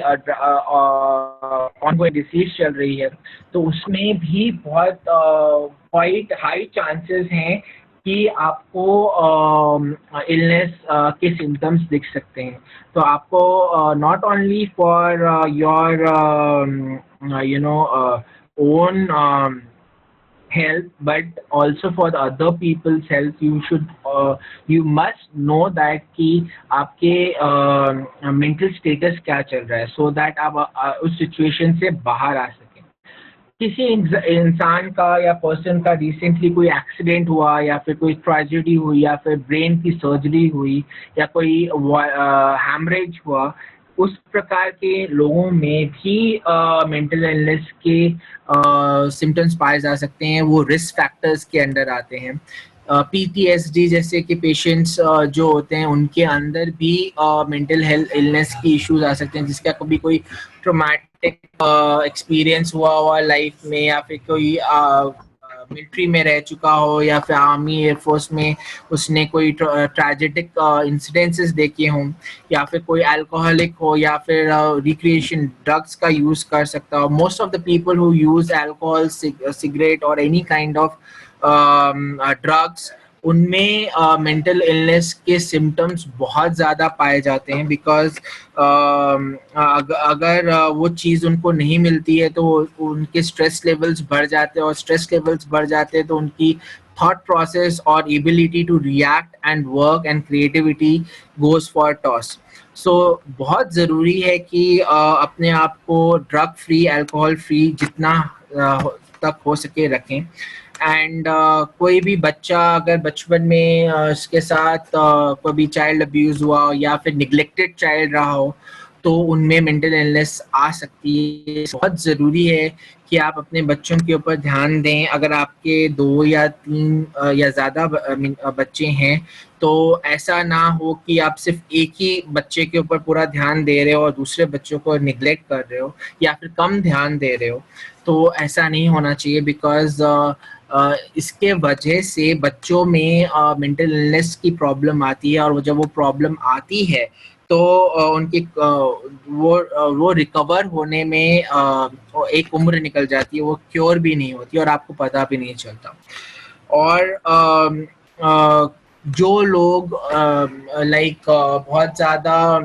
Speaker 1: ऑनगोइंग डिसीज चल रही है, तो उसमें भी बहुत क्वाइट हाई चांसेस हैं कि आपको इलनेस के सिम्टम्स दिख सकते हैं। तो आपको not only for your own health, but also for the other people's health, you must know that कि आपके mental status क्या चल रहा है, so that आप उस situation से बाहर आ सकें। किसी इंसान का या पर्सन का रिसेंटली कोई एक्सीडेंट हुआ, या फिर कोई ट्रेजेडी हुई, या फिर ब्रेन की सर्जरी हुई, या कोई हैमरेज हुआ, उस प्रकार के लोगों में भी मेंटल इलनेस के सिम्टम्स पाए जा सकते हैं। वो रिस्क फैक्टर्स के अंडर आते हैं। PTSD जैसे कि पेशेंट्स जो होते हैं, उनके अंदर भी मेंटल हेल्थ इलनेस की इश्यूज आ सकते हैं, जिसका कभी कोई ट्रॉमेटिक एक्सपीरियंस हुआ लाइफ में, या फिर कोई मिलिट्री में रह चुका हो, या फिर आर्मी एयरफोर्स में उसने कोई ट्रेजेडिक इंसिडेंसेस देखे हों, या फिर कोई अल्कोहलिक हो, या फिर रिक्रिएशन ड्रग्स का यूज़ कर सकता हो। Most of the people who use alcohol, cigarette और एनी काइंड ऑफ ड्रग्स, उनमें मेंटल इलनेस के सिम्टम्स बहुत ज़्यादा पाए जाते हैं, बिकॉज अगर वो चीज़ उनको नहीं मिलती है तो उनके स्ट्रेस लेवल्स बढ़ जाते हैं, और स्ट्रेस लेवल्स बढ़ जाते हैं तो उनकी थॉट प्रोसेस और ability to react and work and creativity goes for toss. So बहुत ज़रूरी है कि अपने आप को ड्रग फ्री, अल्कोहल फ्री जितना तक हो सके रखें। एंड कोई भी बच्चा अगर बचपन में उसके साथ कोई भी चाइल्ड अब्यूज़ हुआ, या फिर निगलेक्टेड चाइल्ड रहा हो, तो उनमें मेंटल इलनेस आ सकती है। बहुत ज़रूरी है कि आप अपने बच्चों के ऊपर ध्यान दें। अगर आपके 2 या 3 या ज़्यादा बच्चे हैं, तो ऐसा ना हो कि आप सिर्फ एक ही बच्चे के ऊपर पूरा ध्यान दे रहे हो और दूसरे बच्चों को निगलेक्ट कर रहे हो, या फिर कम ध्यान दे रहे हो। तो ऐसा नहीं होना चाहिए, बिकॉज इसके वजह से बच्चों में मेंटल इलनेस की प्रॉब्लम आती है, और जब वो प्रॉब्लम आती है तो उनकी वो रिकवर होने में एक उम्र निकल जाती है, वो क्योर भी नहीं होती और आपको पता भी नहीं चलता। और जो लोग बहुत ज़्यादा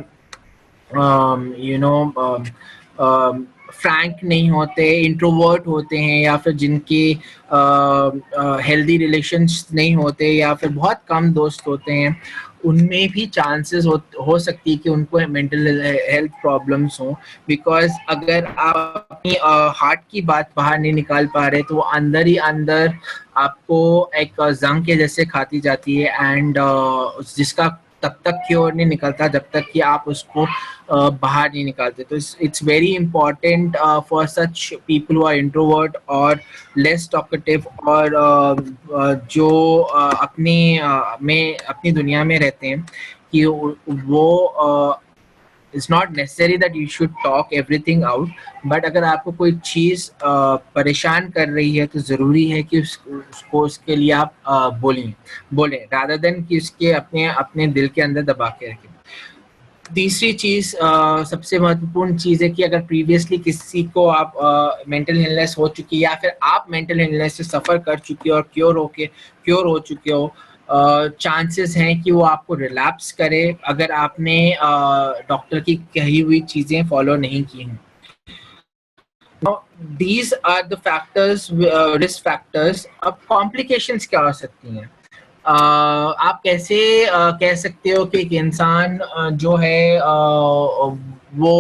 Speaker 1: फ्रैंक नहीं होते, इंट्रोवर्ट होते हैं, या फिर जिनके हेल्दी रिलेशंस नहीं होते, या फिर बहुत कम दोस्त होते हैं, उनमें भी चांसेस हो सकती है कि उनको मेंटल हेल्थ प्रॉब्लम्स हों। बिकॉज अगर आप अपनी हार्ट की बात बाहर नहीं निकाल पा रहे, तो वो अंदर ही अंदर आपको एक जंग के जैसे खाती जाती है, एंड जिसका तब तक क्योर नहीं निकलता जब तक कि आप उसको बाहर नहीं निकालते। तो it's very important for such people who are introvert और लेस टॉकेटिव, और जो अपनी दुनिया में रहते हैं, कि वो it's not necessary that you should talk everything out, but अगर आपको कोई चीज़ परेशान कर रही है, तो ज़रूरी है कि उसको उसके लिए आप बोलें रादर देन कि उसके अपने दिल के अंदर दबा के रखें। तीसरी चीज़, सबसे महत्वपूर्ण चीज़ है कि अगर प्रीवियसली किसी को आप मेंटल इलनेस हो चुकी है, या फिर आप मेंटल इलनेस से सफ़र कर चुके हो और क्योर हो चुके हो, चांसेस हैं कि वो आपको रिलैप्स करे अगर आपने डॉक्टर की कही हुई चीज़ें फॉलो नहीं की हैं। Now, these are the factors, risk factors. अब complications क्या हो सकती हैं? आप कैसे कह सकते हो कि एक इंसान जो है वो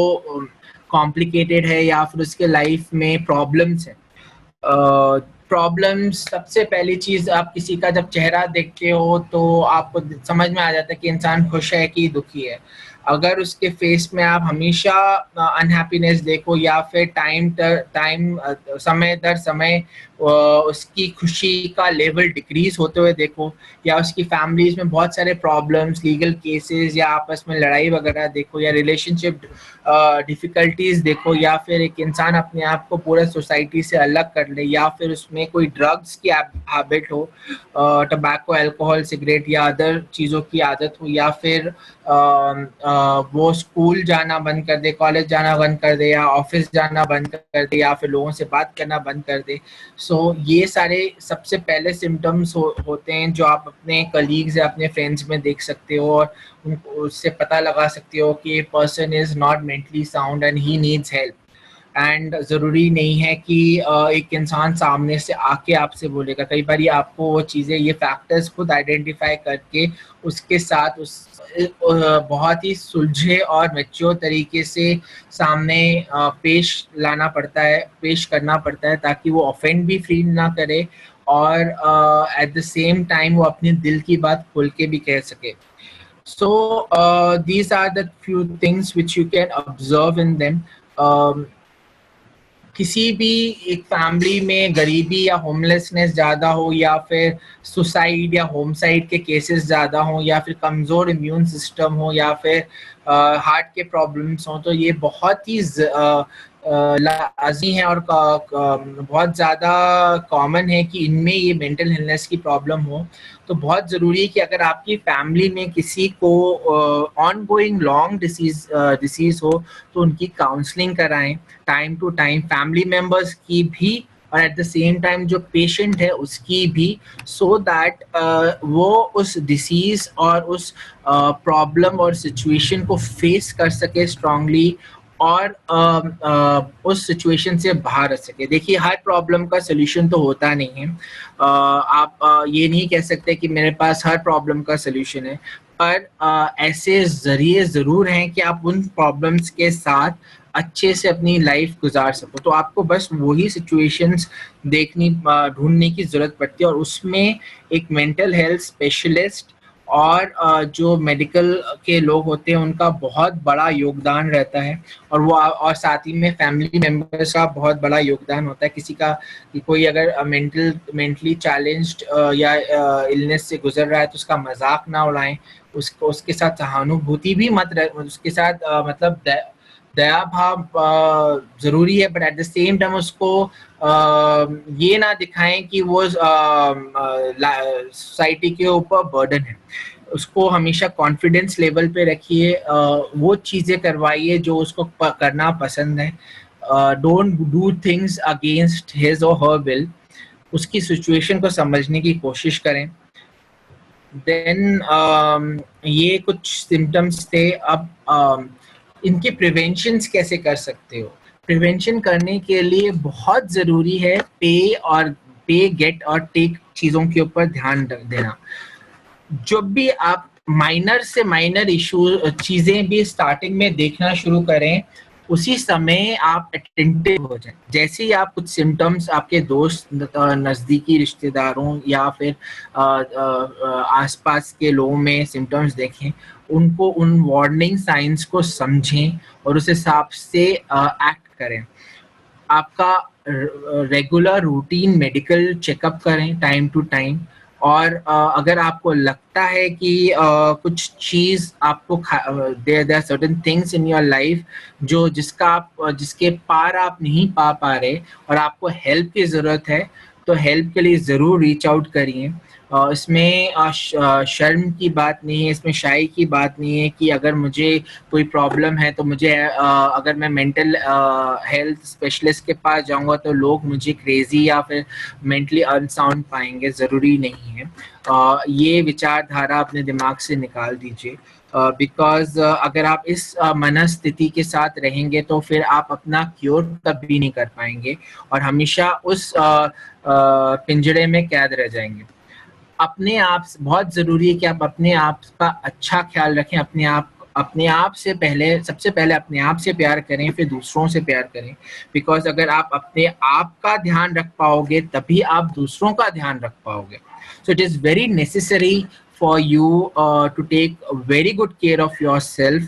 Speaker 1: कॉम्प्लिकेटेड है या फिर उसके लाइफ में प्रॉब्लम्स है? प्रॉब्लम्स, सबसे पहली चीज़, आप किसी का जब चेहरा देखते हो तो आपको समझ में आ जाता है कि इंसान खुश है कि दुखी है। अगर उसके फेस में आप हमेशा अनहैप्पीनेस देखो या फिर समय दर समय उसकी खुशी का लेवल डिक्रीज होते हुए देखो, या उसकी फैमिलीज में बहुत सारे प्रॉब्लम्स, लीगल केसेस या आपस में लड़ाई वगैरह देखो, या रिलेशनशिप डिफिकल्टीज देखो, या फिर एक इंसान अपने आप को पूरे सोसाइटी से अलग कर ले, या फिर उसमें कोई ड्रग्स की हैबिट हो, टबैको, अल्कोहल, सिगरेट या अदर चीज़ों की आदत हो, या फिर वो स्कूल जाना बंद कर दे, कॉलेज जाना बंद कर दे, या ऑफिस जाना बंद कर दे, या फिर लोगों से बात करना बंद कर दे। सो ये सारे सबसे पहले सिम्टम्स होते हैं जो आप अपने कलीग्स या अपने फ्रेंड्स में देख सकते हो, और उससे पता लगा सकते हो कि person is not mentally sound and he needs help. And ज़रूरी नहीं है कि एक इंसान सामने से आके आपसे बोलेगा, कई बार आपको वो चीज़ें, ये फैक्टर्स खुद आइडेंटिफाई करके उसके साथ बहुत ही सुलझे और मैच्योर तरीके से सामने पेश करना पड़ता है, ताकि वो ऑफेंड भी फील ना करे और एट द सेम टाइम वो अपने दिल की बात खोल के भी कह सके। So these are the few things which you can observe in them. किसी भी एक फैमिली में गरीबी या होमलेसनेस ज़्यादा हो, या फिर सुसाइड या होमसाइड के केसेस ज़्यादा हो, या फिर कमज़ोर इम्यून सिस्टम हो, या फिर हार्ट के प्रॉब्लम्स हों, तो ये बहुत ही लाज़मी है और बहुत ज़्यादा कॉमन है कि इनमें ये मेंटल इलनेस की प्रॉब्लम हो। तो बहुत ज़रूरी है कि अगर आपकी फैमिली में किसी को ऑन गोइंग लॉन्ग डिसीज़ हो तो उनकी काउंसलिंग कराएं time to time, family members की भी और एट द सेम टाइम जो पेशेंट है उसकी भी, सो दैट वो उस डिसीज़ और उस प्रॉब्लम और सिचुएशन को फेस कर सके स्ट्रांगली और उस सिचुएशन से बाहर आ सके। देखिए, हर प्रॉब्लम का सोल्यूशन तो होता नहीं है। आप ये नहीं कह सकते कि मेरे पास हर प्रॉब्लम का सोल्यूशन है, पर ऐसे जरिए ज़रूर हैं कि आप उन प्रॉब्लम्स के साथ अच्छे से अपनी लाइफ गुजार सको। तो आपको बस वही सिचुएशंस ढूंढने की ज़रूरत पड़ती है, और उसमें एक मेंटल हेल्थ स्पेशलिस्ट और जो मेडिकल के लोग होते हैं उनका बहुत बड़ा योगदान रहता है, और साथ ही में फैमिली मेम्बर्स का बहुत बड़ा योगदान होता है। किसी का कोई अगर मेंटली चैलेंज्ड या इलनेस से गुजर रहा है तो उसका मजाक ना उड़ाएं, उसके साथ सहानुभूति भी उसके साथ मतलब दया भाव ज़रूरी है, but at the same time उसको ये ना दिखाएं कि वो सोसाइटी के ऊपर बर्डन है। उसको हमेशा कॉन्फिडेंस लेवल पे रखिए, वो चीज़ें करवाइए जो उसको करना पसंद है। Don't do things against his और हर विल। उसकी सिचुएशन को समझने की कोशिश करें। देन ये कुछ सिम्टम्स थे। अब इनके प्रिवेंशंस कैसे कर सकते हो? प्रिवेंशन करने के लिए बहुत ज़रूरी है पे गेट और टेक चीज़ों के ऊपर ध्यान देना। जब भी आप माइनर से माइनर इशू चीज़ें भी स्टार्टिंग में देखना शुरू करें, उसी समय आप अटेंटिव हो जाएं। जैसे ही आप कुछ सिम्टम्स आपके दोस्त, नज़दीकी रिश्तेदारों या फिर आसपास के लोगों में सिम्टम्स देखें, उनको उन वार्निंग साइंस को समझें और उस हिसाब से एक्ट करें। आपका रेगुलर रूटीन मेडिकल चेकअप करें टाइम टू टाइम, और अगर आपको लगता है कि कुछ चीज़ आपको there certain things in your life जिसके पार आप नहीं पा रहे और आपको हेल्प की ज़रूरत है, तो हेल्प के लिए ज़रूर रीच आउट करिए। इसमें शर्म की बात नहीं है, इसमें शाई की बात नहीं है कि अगर मुझे कोई प्रॉब्लम है तो मुझे अगर मैं मेंटल हेल्थ स्पेशलिस्ट के पास जाऊंगा तो लोग मुझे क्रेजी या फिर मेंटली अनसाउंड पाएंगे। ज़रूरी नहीं है। ये विचारधारा अपने दिमाग से निकाल दीजिए। बिकॉज अगर आप इस मनस्थिति के साथ रहेंगे तो फिर आप अपना क्योर कभी नहीं कर पाएंगे और हमेशा उस पिंजरे में कैद रह जाएंगे। अपने आप बहुत ज़रूरी है कि आप अपने आप का अच्छा ख्याल रखें, अपने आप से पहले, सबसे पहले अपने आप से प्यार करें, फिर दूसरों से प्यार करें। बिकॉज अगर आप अपने आप का ध्यान रख पाओगे तभी आप दूसरों का ध्यान रख पाओगे। So it is very necessary for you to take very good care of yourself,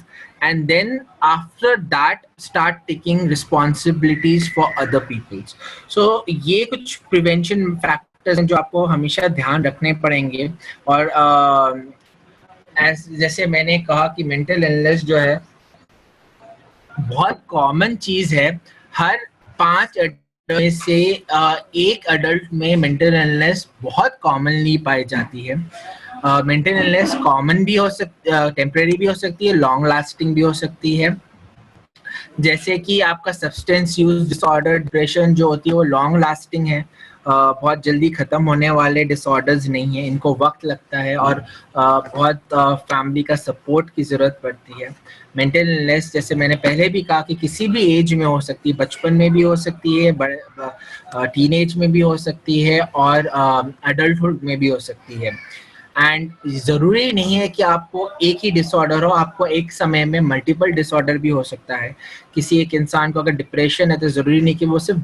Speaker 1: and then after that start taking responsibilities for other people. So ये कुछ prevention factors हैं जो आपको हमेशा ध्यान रखने पड़ेंगे। और जैसे मैंने कहा कि मेंटल इलनेस जो है बहुत कॉमन चीज है। हर 5 में से एक अडल्ट में मेंटल इलनेस बहुत कॉमनली पाई जाती है। मेंटल इलनेस कॉमन भी हो सकती, टेम्परेरी भी हो सकती है, लॉन्ग लास्टिंग भी हो सकती है। जैसे कि आपका सब्सटेंस यूज डिसऑर्डर, डिप्रेशन जो होती है वो लॉन्ग लास्टिंग है, बहुत जल्दी ख़त्म होने वाले डिसऑर्डर्स नहीं है, इनको वक्त लगता है और बहुत फैमिली का सपोर्ट की ज़रूरत पड़ती है। मेंटल इलनेस जैसे मैंने पहले भी कहा कि किसी भी एज में हो सकती है, बचपन में भी हो सकती है, बड़े टीनेज में भी हो सकती है और एडल्टहुड में भी हो सकती है। एंड ज़रूरी नहीं है कि आपको एक ही डिसऑर्डर हो, आपको एक समय में मल्टीपल डिसऑर्डर भी हो सकता है। किसी एक इंसान को अगर डिप्रेशन है तो ज़रूरी नहीं कि वो सिर्फ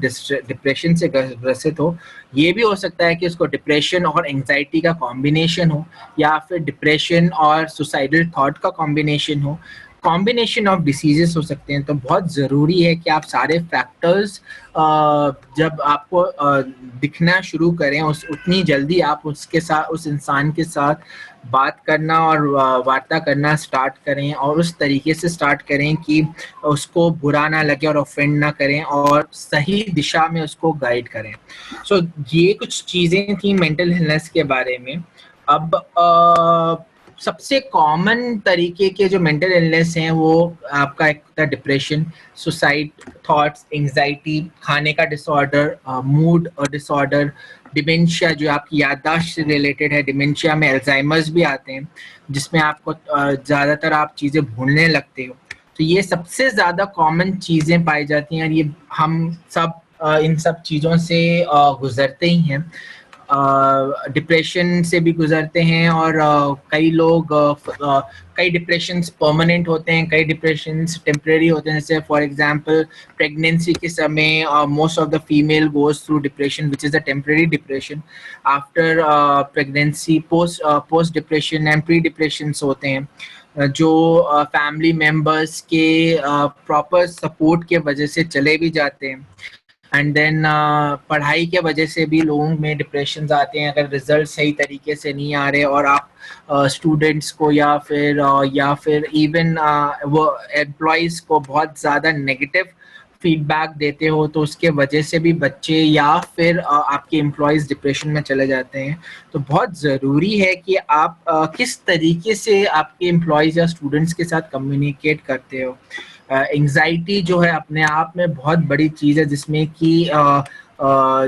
Speaker 1: डिप्रेशन से ग्रसित हो, ये भी हो सकता है कि उसको डिप्रेशन और एंग्जाइटी का कॉम्बिनेशन हो, या फिर डिप्रेशन और सुसाइडल थॉट का कॉम्बिनेशन हो, कॉम्बिनेशन ऑफ डिसीजेस हो सकते हैं। तो बहुत ज़रूरी है कि आप सारे फैक्टर्स जब आपको दिखना शुरू करें उतनी जल्दी आप उसके साथ, उस इंसान के साथ बात करना और वार्ता करना स्टार्ट करें, और उस तरीके से स्टार्ट करें कि उसको बुरा ना लगे और ऑफेंड ना करें और सही दिशा में उसको गाइड करें। सो ये कुछ चीज़ें थी मेंटल इलनेस के बारे में। अब सबसे कॉमन तरीके के जो मेंटल इलनेस हैं वो आपका एक होता है डिप्रेशन, सुसाइड थॉट्स, एंग्जाइटी, खाने का डिसऑर्डर, मूड और डिसऑर्डर, डिमेंशिया जो आपकी याददाश्त से रिलेटेड है। डिमेंशिया में अल्जाइमर्स भी आते हैं जिसमें आपको ज़्यादातर आप चीज़ें भूलने लगते हो। तो ये सबसे ज़्यादा कॉमन चीज़ें पाई जाती हैं और ये हम सब इन सब चीज़ों से गुजरते ही हैं, डिप्रेशन से भी गुजरते हैं। और कई लोग कई डिप्रेशंस परमानेंट होते हैं, कई डिप्रेशंस टेम्परेरी होते हैं। जैसे फॉर एग्जांपल प्रेगनेंसी के समय most of the female goes through depression which is a temporary depression. After pregnancy post depression and pre depressions होते हैं जो फैमिली मेम्बर्स के प्रॉपर सपोर्ट के वजह से चले भी जाते हैं। एंड देन पढ़ाई के वजह से भी लोगों में डिप्रेशन आते हैं अगर रिजल्ट सही तरीके से नहीं आ रहे और आप स्टूडेंट्स को या फिर इवन वो एम्प्लॉयज़ को बहुत ज़्यादा नेगेटिव फीडबैक देते हो तो उसके वजह से भी बच्चे या फिर आपके एम्प्लॉयज़ डिप्रेशन में चले जाते हैं। तो बहुत ज़रूरी है कि आप किस तरीके से आपके एम्प्लॉयज़ या स्टूडेंट्स के साथ कम्युनिकेट करते हो। एंग्जाइटी जो है अपने आप में बहुत बड़ी चीज़ है जिसमें कि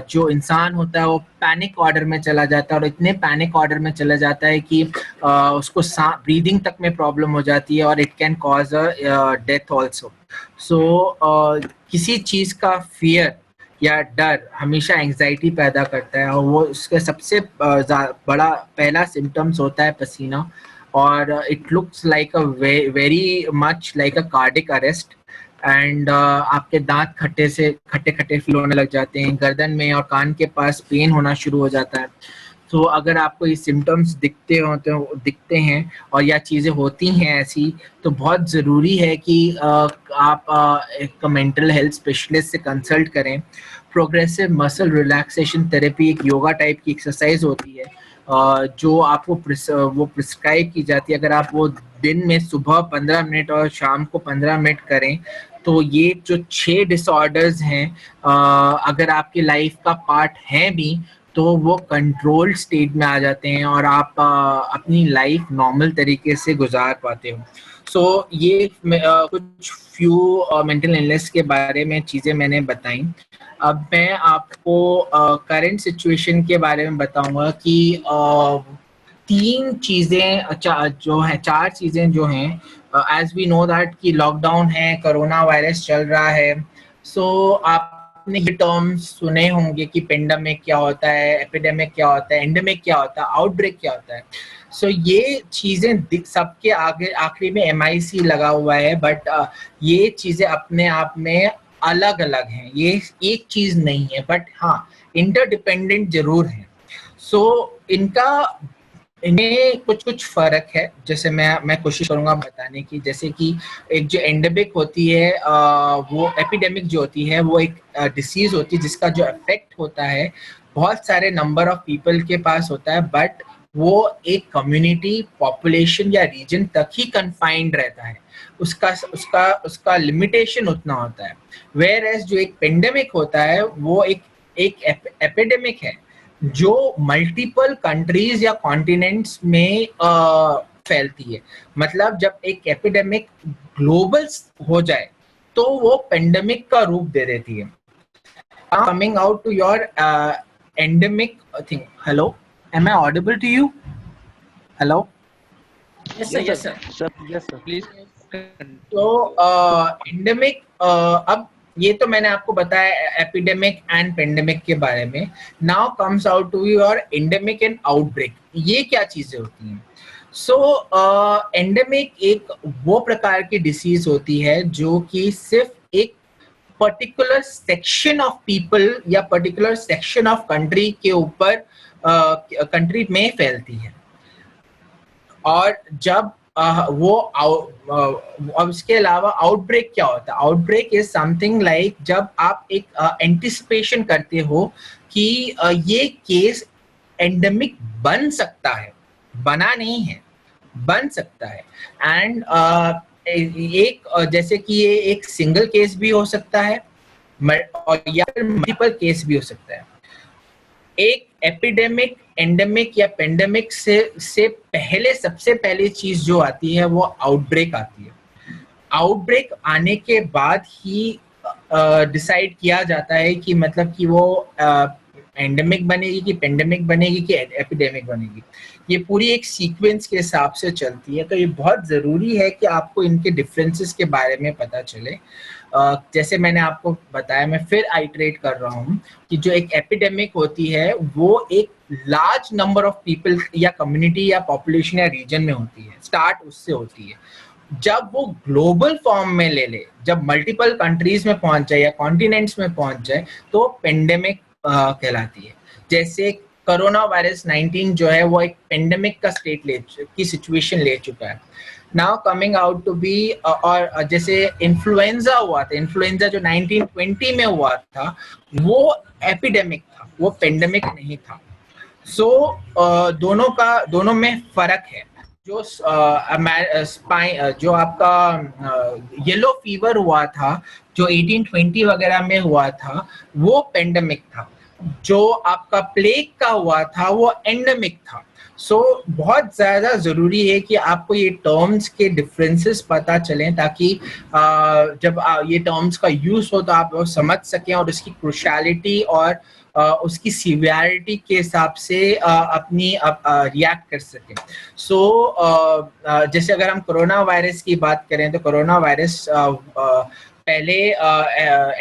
Speaker 1: जो इंसान होता है वो पैनिक ऑर्डर में चला जाता है और इतने पैनिक ऑर्डर में चला जाता है कि उसको ब्रीदिंग तक में प्रॉब्लम हो जाती है और it can cause a death also. So किसी चीज़ का फियर या डर हमेशा एंग्जाइटी पैदा करता है और वो उसका सबसे बड़ा पहला सिम्टम्स होता है पसीना, और it looks like a very much like a cardiac arrest. And आपके दांत खट्टे फील होने लग जाते हैं, गर्दन में और कान के पास पेन होना शुरू हो जाता है। तो अगर आपको ये सिम्टम्स दिखते हैं और या चीज़ें होती हैं ऐसी, तो बहुत ज़रूरी है कि आप एक मेंटल हेल्थ स्पेशलिस्ट से कंसल्ट करें। प्रोग्रेसिव मसल रिलैक्सेशन थेरेपी एक योगा टाइप की एक्सरसाइज होती है जो आपको वो प्रिस्क्राइब की जाती है। अगर आप वो दिन में सुबह 15 मिनट और शाम को 15 मिनट करें तो ये जो 6 डिसऑर्डर्स हैं अगर आपकी लाइफ का पार्ट हैं भी तो वो कंट्रोल स्टेट में आ जाते हैं और आप अपनी लाइफ नॉर्मल तरीके से गुजार पाते हो। सो ये कुछ फ्यू मेंटल इलनेस के बारे में चीज़ें मैंने बताई। अब मैं आपको करंट सिचुएशन के बारे में बताऊंगा कि तीन चीजें जो है, चार चीजें जो हैं, एज वी नो दैट कि लॉकडाउन है, कोरोना वायरस चल रहा है, सो आपने ये टर्म्स सुने होंगे कि पेंडेमिक क्या होता है, एपिडेमिक क्या होता है, एंडेमिक क्या होता है, आउटब्रेक क्या होता है। सो ये चीजें सबके आगे आखिरी में MIC लगा हुआ है, बट ये चीजें अपने आप में अलग अलग हैं, ये एक चीज नहीं है, बट हाँ इंटरडिपेंडेंट जरूर है। सो इनमें कुछ कुछ फर्क है, जैसे मैं कोशिश करूंगा बताने की। जैसे कि एक जो एंडेमिक होती है, वो एपिडेमिक जो होती है, वो एक डिसीज होती है जिसका जो इफेक्ट होता है बहुत सारे नंबर ऑफ पीपल के पास होता है, बट वो एक कम्युनिटी, पॉपुलेशन या रीजन तक ही कन्फाइंड रहता है, उसका लिमिटेशन उतना होता है। वेयर एज जो एक पेंडेमिक होता है वो एक एपिडेमिक है जो मल्टीपल कंट्रीज या कॉन्टिनेंट्स में फैलती है। मतलब जब एक एपिडेमिक ग्लोबल हो जाए तो वो पेंडेमिक का रूप दे देती है। Coming out to your endemic thing, hello, am I audible to you? Hello?
Speaker 3: Yes, sir. Yes, sir.
Speaker 6: Yes, sir. Please.
Speaker 1: तो एंडेमिक, अब ये तो मैंने आपको बताया एपिडेमिक एंड पेंडेमिक के बारे में। Now comes out to your endemic and outbreak. ये क्या चीजें होती हैं? सो एंडेमिक एक वो प्रकार की डिसीज होती है जो कि सिर्फ एक पर्टिकुलर सेक्शन ऑफ पीपल या पर्टिकुलर सेक्शन ऑफ कंट्री के ऊपर कंट्री में फैलती है। और जब वो अब इसके अलावा आउटब्रेक क्या होता है? आउटब्रेक इज समथिंग लाइक जब आप एक एंटिसिपेशन करते हो कि ये केस एंडेमिक बन सकता है, बना नहीं है, बन सकता है। एंड एक जैसे कि ये एक सिंगल केस भी हो सकता है और या फिर मल्टीपल केस भी हो सकता है। एक एपिडेमिक, एंडेमिक या पेंडेमिक से पहले सबसे पहली चीज जो आती है वो आउटब्रेक आती है। आउटब्रेक आने के बाद ही डिसाइड किया जाता है कि मतलब कि वो एंडेमिक बनेगी कि पेंडेमिक बनेगी कि एपिडेमिक बनेगी। ये पूरी एक सीक्वेंस के हिसाब से चलती है। तो ये बहुत ज़रूरी है कि आपको इनके डिफरेंसेस के बारे में पता चले। जैसे मैंने आपको बताया, मैं फिर आइटरेट कर रहा हूँ कि जो एक एपिडेमिक होती है वो एक लार्ज नंबर ऑफ पीपल या कम्युनिटी या पॉपुलेशन या रीजन में होती है, स्टार्ट उससे होती है। जब वो ग्लोबल फॉर्म में ले ले, जब मल्टीपल कंट्रीज में पहुंच जाए या कॉन्टिनेंट्स में पहुंच जाए तो पेंडेमिक कहलाती है। जैसे कोरोना वायरस 19 जो है वो एक पेंडेमिक का की सिचुएशन ले चुका है। Now coming out to be, और जैसे इन्फ्लुएंजा हुआ था, इन्फ्लुएंजा जो 1920 में हुआ था वो एपिडेमिक था, वो पेंडेमिक नहीं था। सो दोनों में फर्क है। जो जो आपका येलो फीवर हुआ था जो 1820 वगैरह में हुआ था वो पेंडेमिक था। जो आपका प्लेग का हुआ था वो एंडेमिक था। सो बहुत ज़्यादा ज़रूरी है कि आपको ये टर्म्स के डिफरेंसेस पता चलें ताकि जब ये टर्म्स का यूज़ हो तो आप वो समझ सकें और उसकी क्रुशियलिटी और उसकी सीवियरिटी के हिसाब से अपनी रिएक्ट कर सकें। सो जैसे अगर हम कोरोना वायरस की बात करें तो कोरोना वायरस पहले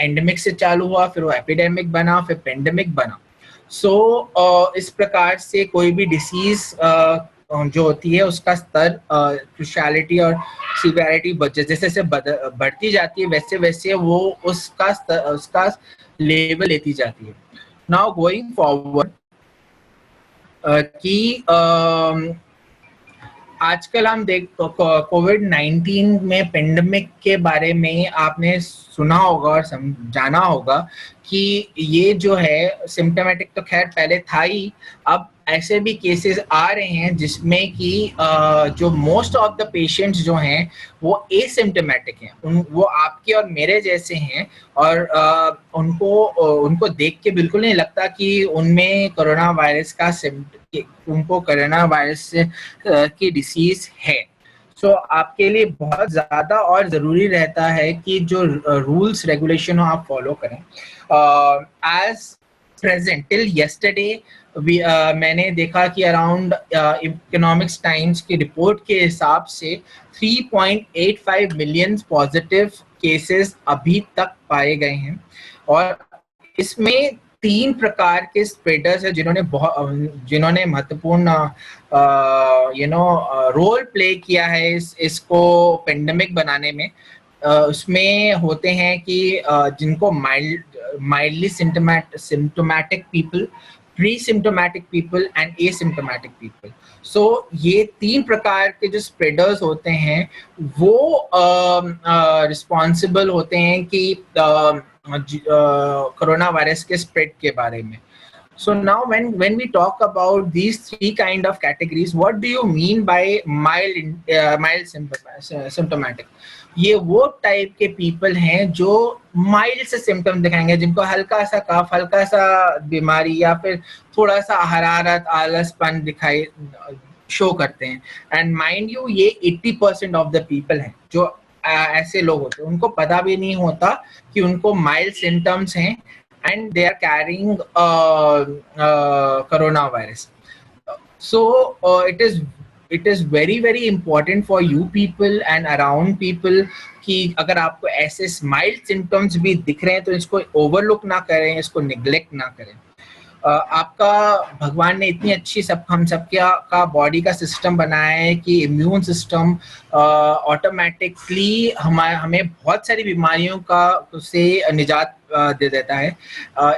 Speaker 1: एंडेमिक से चालू हुआ, फिर वो एपिडेमिक बना, फिर पेंडेमिक बना। सो इस प्रकार से कोई भी डिसीज जो होती है उसका स्तर, क्रुशियलिटी और सीवियरिटी जैसे जैसे बढ़ती जाती है वैसे वैसे वो उसका लेवल लेती जाती है। नाउ गोइंग फॉरवर्ड कि आजकल हम कोविड-19 में पेंडेमिक के बारे में आपने सुना होगा और जाना होगा कि ये जो है सिम्टोमेटिक तो खैर पहले था ही, अब ऐसे भी केसेस आ रहे हैं जिसमें कि जो मोस्ट ऑफ द पेशेंट्स जो हैं वो एसिम्टोमेटिक हैं, वो आपके और मेरे जैसे हैं और उनको देख के बिल्कुल नहीं लगता कि उनमें कोरोना वायरस का उनको कोरोना वायरस की डिसीज है। सो आपके लिए बहुत ज़्यादा और ज़रूरी रहता है कि जो रूल्स रेगुलेशन हो आप फॉलो करें। एज present till yesterday मैंने देखा कि अराउंड इकोनॉमिक्स टाइम्स की रिपोर्ट के हिसाब से 3.85 मिलियन पॉजिटिव केसेस अभी तक पाए गए हैं, और इसमें 3 प्रकार के स्प्रेडर्स है जिन्होंने महत्वपूर्ण रोल प्ले किया है इसको पेंडेमिक बनाने में। उसमें होते हैं कि जिनको mildly symptomatic people, presymptomatic people and asymptomatic people. So ये 3 प्रकार के जो स्प्रेडर्स होते हैं वो रिस्पॉन्सिबल होते हैं कि कोरोना वायरस के स्प्रेड के बारे में। So now when we talk about these 3 kind of categories, what do you mean by mild symptomatic? ये वो टाइप के पीपल हैं जो माइल्ड से सिम्टम दिखाएंगे, जिनको हल्का सा कफ, हल्का सा बीमारी या फिर थोड़ा सा हरारत, आलसपन दिखाई शो करते हैं। एंड माइंड यू, ये 80% ऑफ द पीपल हैं जो ऐसे लोग होते हैं, उनको पता भी नहीं होता कि उनको माइल्ड सिम्टम्स हैं and they are carrying coronavirus. So it is very very important for you people and around people कि अगर आपको ऐसे mild symptoms भी दिख रहे हैं तो इसको overlook ना करें, इसको neglect ना करें। आपका भगवान ने इतनी अच्छी हम सबके का बॉडी का सिस्टम बनाया है कि इम्यून सिस्टम ऑटोमेटिकली हमें बहुत सारी बीमारियों का से निजात दे देता है।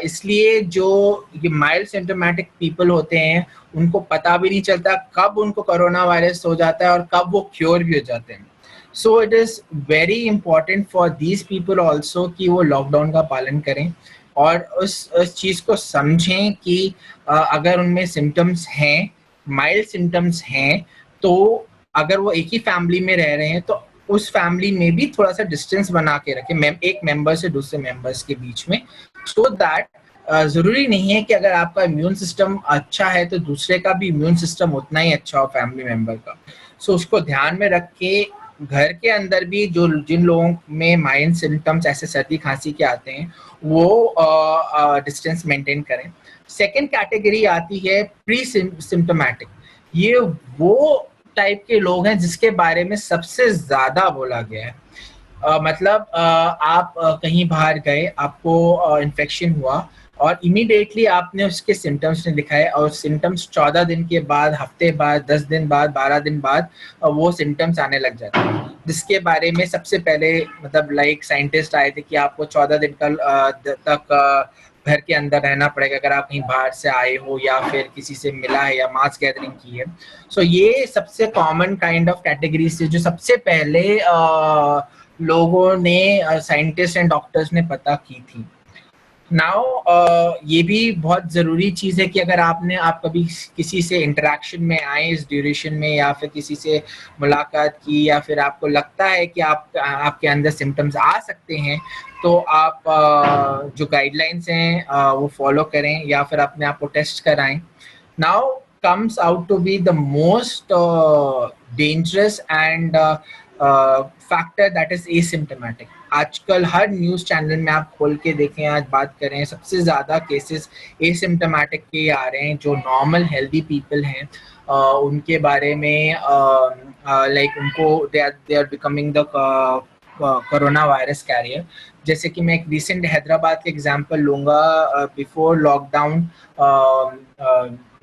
Speaker 1: इसलिए जो ये माइल्ड सिम्टोमेटिक पीपल होते हैं उनको पता भी नहीं चलता कब उनको कोरोना वायरस हो जाता है और कब वो क्योर भी हो जाते हैं। So it is very important for these people also कि वो लॉकडाउन का पालन करें और उस चीज़ को समझें कि अगर उनमें सिम्टम्स हैं, माइल्ड सिम्टम्स हैं, तो अगर वो एक ही फैमिली में रह रहे हैं तो उस फैमिली में भी थोड़ा सा डिस्टेंस बना के रखें एक मेंबर से दूसरे मेंबर्स के बीच में, सो दैट ज़रूरी नहीं है कि अगर आपका इम्यून सिस्टम अच्छा है तो दूसरे का भी इम्यून सिस्टम उतना ही अच्छा हो फैमिली मेंबर का। सो उसको ध्यान में रख के घर के अंदर भी जिन लोगों में माइल्ड सिम्टम्स ऐसे सर्दी खांसी के आते हैं वो डिस्टेंस मेंटेन करें। सेकेंड कैटेगरी आती है प्री सिम्टोमैटिक। ये वो टाइप के लोग हैं जिसके बारे में सबसे ज़्यादा बोला गया है। मतलब आप कहीं बाहर गए, आपको इन्फेक्शन हुआ और इमीडिएटली आपने उसके सिम्टम्स नहीं दिखाए और सिम्टम्स 14 दिन के बाद, हफ्ते बाद, 10 दिन बाद, 12 दिन बाद वो सिम्टम्स आने लग जाते हैं, जिसके बारे में सबसे पहले मतलब साइंटिस्ट आए थे कि आपको 14 दिन तक घर के अंदर रहना पड़ेगा अगर आप कहीं बाहर से आए हो या फिर किसी से मिला है या मास गैदरिंग की है। सो ये सबसे कॉमन काइंड ऑफ कैटेगरी से जो सबसे पहले लोगों ने, साइंटिस्ट एंड डॉक्टर्स ने पता की थी। नाउ ये भी बहुत ज़रूरी चीज़ है कि अगर आप कभी किसी से इंटरेक्शन में आए इस ड्यूरेशन में या फिर किसी से मुलाकात की या फिर आपको लगता है कि आपके अंदर सिम्टम्स आ सकते हैं तो आप जो गाइडलाइंस हैं वो फॉलो करें या फिर अपने आप को टेस्ट कराएं। Now comes out to be the most dangerous and factor that is asymptomatic. आजकल हर न्यूज़ चैनल में आप खोल के देखें, आज बात करें, सबसे ज़्यादा केसेस एसिम्टोमेटिक के आ रहे हैं। जो नॉर्मल हेल्दी पीपल हैं उनके बारे में उनको they are becoming the corona virus carrier. जैसे कि मैं एक रिसेंट हैदराबाद के एग्जांपल लूँगा। Before lockdown,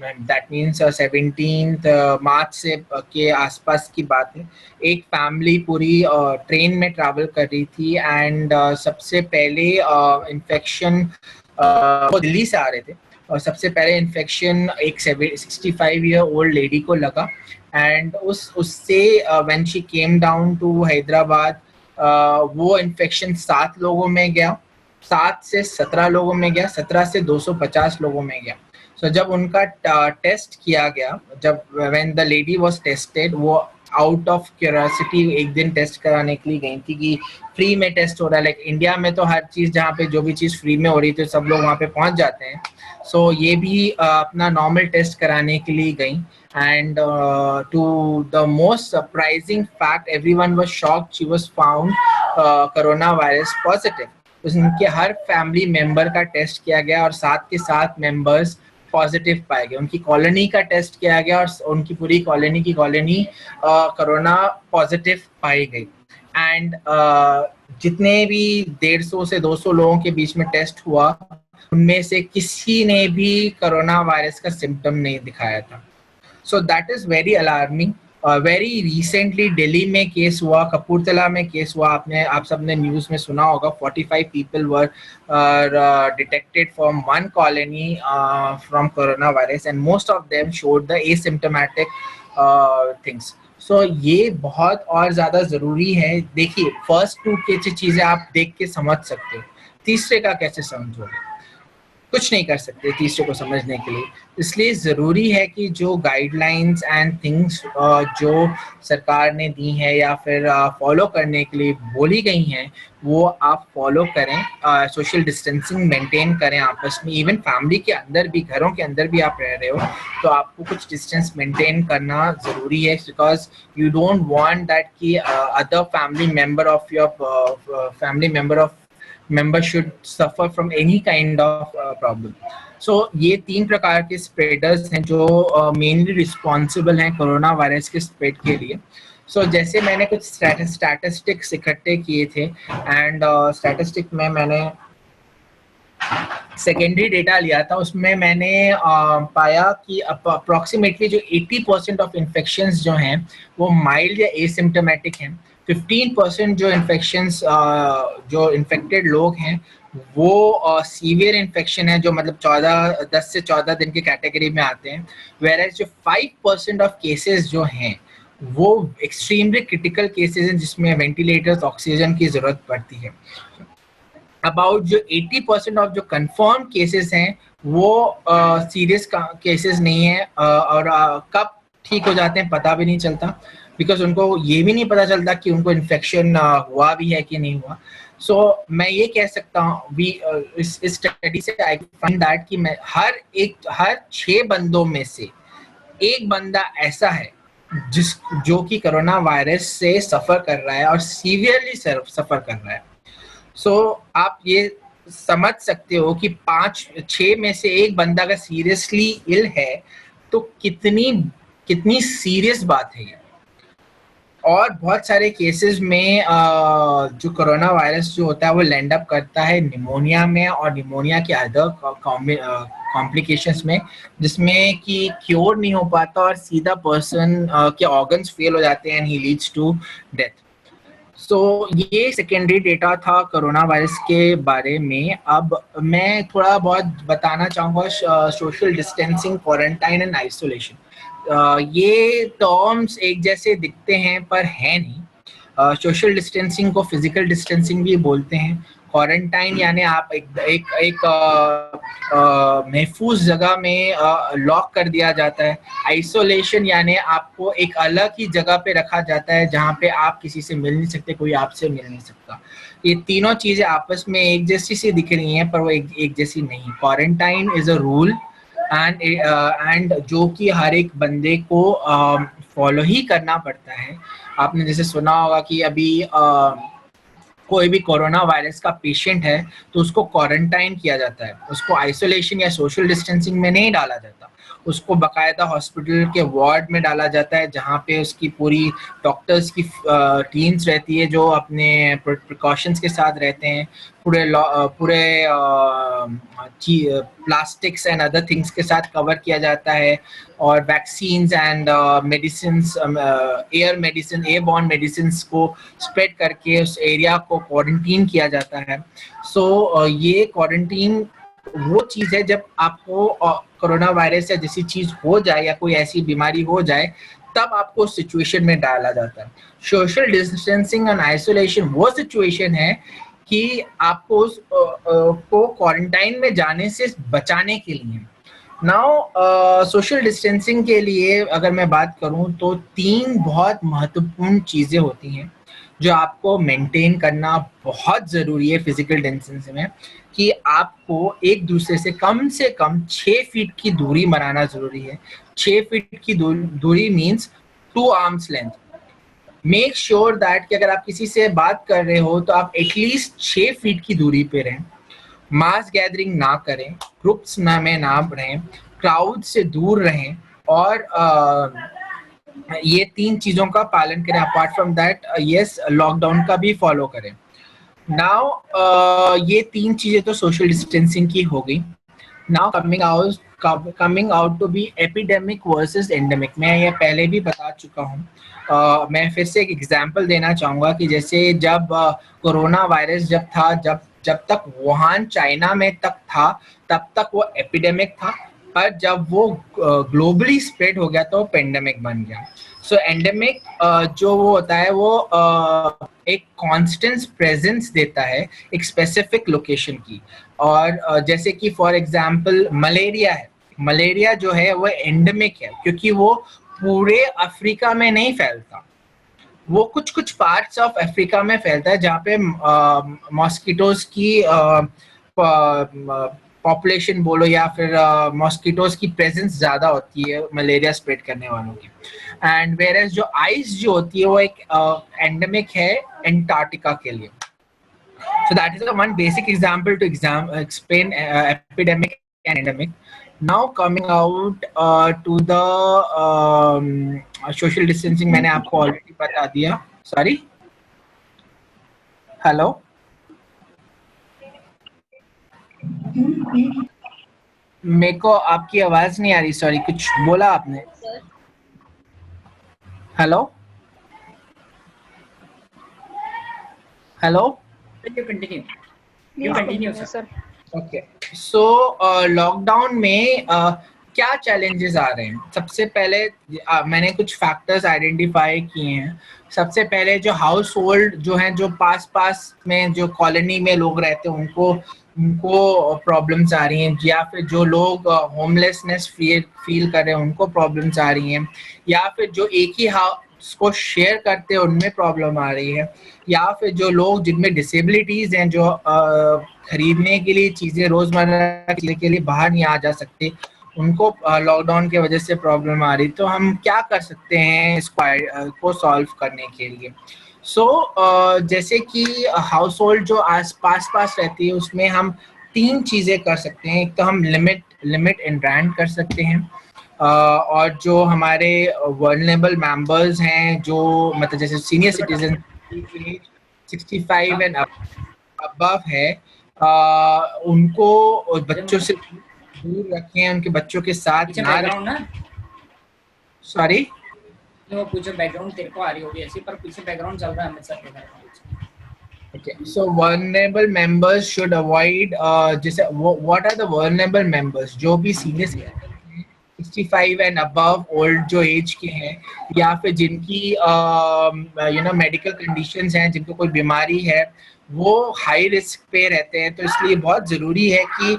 Speaker 1: that means 17 March से के आसपास की बात है, एक फैमिली पूरी ट्रेन में ट्रैवल कर रही थी एंड सबसे पहले इन्फेक्शन वो दिल्ली से आ रहे थे और सबसे पहले इन्फेक्शन एक 65 ईयर ओल्ड लेडी को लगा एंड उससे when she came down to Hyderabad वो इन्फेक्शन 7 लोगों में गया, 7 से 17 लोगों में गया, 17 से 250 लोगों में गया। So, जब उनका टेस्ट किया गया, जब when the lady was tested, वो आउट ऑफ क्यूरियोसिटी एक दिन टेस्ट कराने के लिए गई थी कि फ्री में टेस्ट हो रहा है। इंडिया में तो हर चीज़ जहाँ पे जो भी चीज़ फ्री में हो रही थी सब लोग वहाँ पे पहुँच जाते हैं। सो ये भी अपना नॉर्मल टेस्ट कराने के लिए गई and to the most surprising fact, everyone was shocked, she was found corona virus positive. उनके हर फैमिली मेंबर का टेस्ट किया गया और 7 के 7 मेंबर्स पॉजिटिव पाए गए। उनकी कॉलोनी का टेस्ट किया गया और उनकी पूरी कॉलोनी की कोरोना पॉजिटिव पाई गई। एंड जितने भी 150 से 200 लोगों के बीच में टेस्ट हुआ, उनमें से किसी ने भी कोरोना वायरस का सिम्टम नहीं दिखाया था। So that is very alarming. Very recently Delhi में केस हुआ, कपूरथला में केस हुआ, आप सबने न्यूज में सुना होगा। 45 people were detected from one colony from corona virus and most of them showed the asymptomatic things. So ये बहुत और ज्यादा जरूरी है। देखिए, फर्स्ट 2 की चीजें आप देख के समझ सकते हो, तीसरे का कैसे समझोगे? कुछ नहीं कर सकते तीसरे को समझने के लिए। इसलिए ज़रूरी है कि जो गाइडलाइंस एंड थिंग्स जो सरकार ने दी है या फिर फॉलो करने के लिए बोली गई हैं, वो आप फॉलो करें। सोशल डिस्टेंसिंग मेंटेन करें आपस में। इवन फैमिली के अंदर भी, घरों के अंदर भी आप रह रहे हो तो आपको कुछ डिस्टेंस मेंटेन करना ज़रूरी है, because you don't want that कि other family member of member should suffer from any kind of problem. So ये 3 प्रकार के स्प्रेडर्स हैं जो मेनली रिस्पॉन्सिबल हैं कोरोना वायरस के स्प्रेड के लिए। सो जैसे मैंने कुछ स्टैटिस्टिक्स इकट्ठे किए थे एंड स्टैटिस्टिक में मैंने सेकेंडरी डेटा लिया था। उसमें मैंने पाया कि अप्रॉक्सीमेटली जो 80% ऑफ इन्फेक्शंस जो हैं वो माइल्ड या एसिम्प्टोमेटिक हैं। 15% जो इन्फेक्शंस जो इन्फेक्टेड लोग हैं वो सीवियर इन्फेक्शन है, जो मतलब 10 से 14 दिन की कैटेगरी में आते हैं। वेयरएज जो 5% ऑफ केसेस जो हैं वो एक्सट्रीमली क्रिटिकल केसेस हैं, जिसमें वेंटिलेटर्स, ऑक्सीजन की ज़रूरत पड़ती है। अबाउट जो 80% ऑफ जो कंफर्म केसेस हैं वो सीरियस केसेस नहीं है और कब ठीक हो जाते हैं पता भी नहीं चलता, बिकॉज उनको ये भी नहीं पता चलता कि उनको इन्फेक्शन हुआ भी है कि नहीं हुआ। सो मैं ये कह सकता हूँ इस स्टडी से आई फाइंड दैट कि मैं हर 6 बंदों में से एक बंदा ऐसा है जो कि कोरोना वायरस से सफ़र कर रहा है और सीवियरली सफ़र कर रहा है। सो आप ये समझ सकते हो कि 5-6 में से एक बंदा अगर सीरियसली इल है तो कितनी सीरियस बात है ये। और बहुत सारे केसेस में जो कोरोना वायरस जो होता है वो लैंड अप करता है निमोनिया में और निमोनिया के अदर कॉम्प्लिकेशंस में, जिसमें कि क्योर नहीं हो पाता और सीधा पर्सन के ऑर्गन्स फेल हो जाते हैं and he leads to death. So ये सेकेंडरी डेटा था कोरोना वायरस के बारे में। अब मैं थोड़ा बहुत बताना चाहूँगा social distancing, quarantine and isolation. ये टर्म्स एक जैसे दिखते हैं पर है नहीं। सोशल डिस्टेंसिंग को फिजिकल डिस्टेंसिंग भी बोलते हैं। क्वारंटाइन यानी आप एक महफूज जगह में लॉक कर दिया जाता है। आइसोलेशन यानी आपको एक अलग ही जगह पे रखा जाता है जहाँ पे आप किसी से मिल नहीं सकते, कोई आपसे मिल नहीं सकता। ये तीनों चीज़ें आपस में एक जैसी सी दिख रही हैं पर वो एक जैसी नहीं। Quarantine is a rule and जो कि हर एक बंदे को फॉलो ही करना पड़ता है। आपने जैसे सुना होगा कि अभी कोई भी कोरोना वायरस का पेशेंट है तो उसको क्वारंटाइन किया जाता है, उसको आइसोलेशन या सोशल डिस्टेंसिंग में नहीं डाला जाता, उसको बाकायदा हॉस्पिटल के वार्ड में डाला जाता है जहाँ पे उसकी पूरी डॉक्टर्स की टीम्स रहती है जो अपने प्रिकॉशंस के साथ रहते हैं। पूरे प्लास्टिक्स एंड अदर थिंग्स के साथ कवर किया जाता है और vaccines and medicines, airborne medicines को स्प्रेड करके उस एरिया को क्वारंटीन किया जाता है। सो ये क्वारंटीन वो चीज़ है जब आपको कोरोना वायरस या जैसी चीज़ हो जाए या कोई ऐसी बीमारी हो जाए तब आपको उस सिचुएशन में डाला जाता है। सोशल डिस्टेंसिंग एंड आइसोलेशन वो सिचुएशन है कि आपको को क्वारंटाइन में जाने से बचाने के लिए। नाउ सोशल डिस्टेंसिंग के लिए अगर मैं बात करूं तो 3 बहुत महत्वपूर्ण चीज़ें होती हैं जो आपको मेंटेन करना बहुत ज़रूरी है फिजिकल डिस्टेंसिंग में, कि आपको एक दूसरे से कम 6 फीट की दूरी बनाना ज़रूरी है। 6 फीट की दूरी means 2 arms length. Make sure that कि अगर आप किसी से बात कर रहे हो तो आप एटलीस्ट 6 फीट की दूरी पे रहें, मास गैदरिंग ना करें, ग्रुप्स में ना रहें, क्राउड से दूर रहें, और ये 3 चीजों का पालन करें। Apart from that yes, lockdown का भी फॉलो करें। नाउ ये 3 चीजें तो सोशल डिस्टेंसिंग की हो गई। Now coming out to be epidemic versus endemic. मैं ये पहले भी बता चुका हूँ, मैं फिर से एक एग्जांपल देना चाहूँगा कि जैसे जब कोरोना वायरस जब तक वुहान चाइना में तक था तब तक वो एपिडेमिक था, पर जब वो ग्लोबली स्प्रेड हो गया तो वो पेंडेमिक बन गया। सो एंडेमिक जो वो होता है वो एक कॉन्स्टेंट प्रेजेंस देता है एक स्पेसिफिक लोकेशन की, और जैसे कि फॉर एग्जांपल मलेरिया है। मलेरिया जो है वो एंडेमिक है क्योंकि वो पूरे अफ्रीका में नहीं फैलता, वो कुछ पार्ट्स ऑफ अफ्रीका में फैलता है जहाँ पे मॉस्किटोज की पॉपुलेशन बोलो या फिर मॉस्किटोज की प्रेजेंस ज्यादा होती है मलेरिया स्प्रेड करने वालों की। एंड वेयर जो आइस जो होती है वो एक एंडेमिक है एंटार्क्टिका के लिए। So that is the one basic example to explain epidemic and endemic. Now coming out to the social distancing, मैंने आपको already बता दिया। Sorry, hello, मेरे को आपकी आवाज नहीं आ रही। सॉरी, कुछ बोला आपने? Hello hello,
Speaker 3: You continue. You continue, sir.
Speaker 1: Okay, so lockdown में क्या चैलेंजेस आ रहे हैं? सबसे पहले मैंने कुछ फैक्टर्स आइडेंटिफाई किए हैं। सबसे पहले जो हाउस होल्ड जो हैं, जो पास में जो कॉलोनी में लोग रहते हैं उनको प्रॉब्लम्स आ रही हैं, या फिर जो लोग होमलेसनेस फील कर रहे हैं उनको प्रॉब्लम्स आ रही हैं, या फिर जो एक ही हाउस को शेयर करते हैं उनमें प्रॉब्लम आ रही है, या फिर जो लोग जिनमें डिसेबिलिटीज हैं जो खरीदने के लिए चीजें रोजमर्रा के लिए बाहर नहीं आ जा सकते, उनको लॉकडाउन की वजह से प्रॉब्लम आ रही। तो हम क्या कर सकते हैं इसको सॉल्व करने के लिए? जैसे कि हाउस होल्ड जो पास रहती है उसमें हम 3 चीजें कर सकते हैं। एक तो हम लिमिट एंड कर सकते हैं, और जो हमारे वर्नरेबल मेंबर्स हैं, जो मतलब जैसे सीनियर सिटीजन 65 एंड अबव है, उनको बच्चों से दूर रखें, उनके बच्चों के साथ ना रखें। सॉरी,
Speaker 3: वो पूछो बैकग्राउंड तेरे को आ रही होगी ऐसी, पर पीछे बैकग्राउंड चल रहा है हमेशा के background.
Speaker 1: Okay, so vulnerable members should avoid जैसे what are the vulnerable members? जो भी senior citizen 65 and above old जो एज के हैं, या फिर जिनकी मेडिकल कंडीशंस हैं, जिनको कोई बीमारी है, वो हाई रिस्क पे रहते हैं। तो इसलिए बहुत ज़रूरी है कि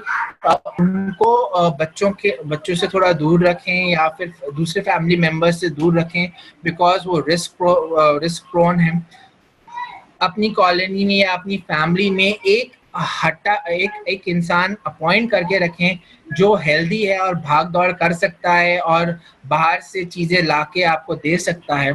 Speaker 1: उनको बच्चों से थोड़ा दूर रखें या फिर दूसरे फैमिली मेम्बर्स से दूर रखें, बिकॉज वो रिस्क प्रोन है। अपनी कॉलोनी में या अपनी फैमिली में एक इंसान अपॉइंट करके रखें जो हेल्दी है और भाग दौड़ कर सकता है और बाहर से चीजें लाके आपको दे सकता है।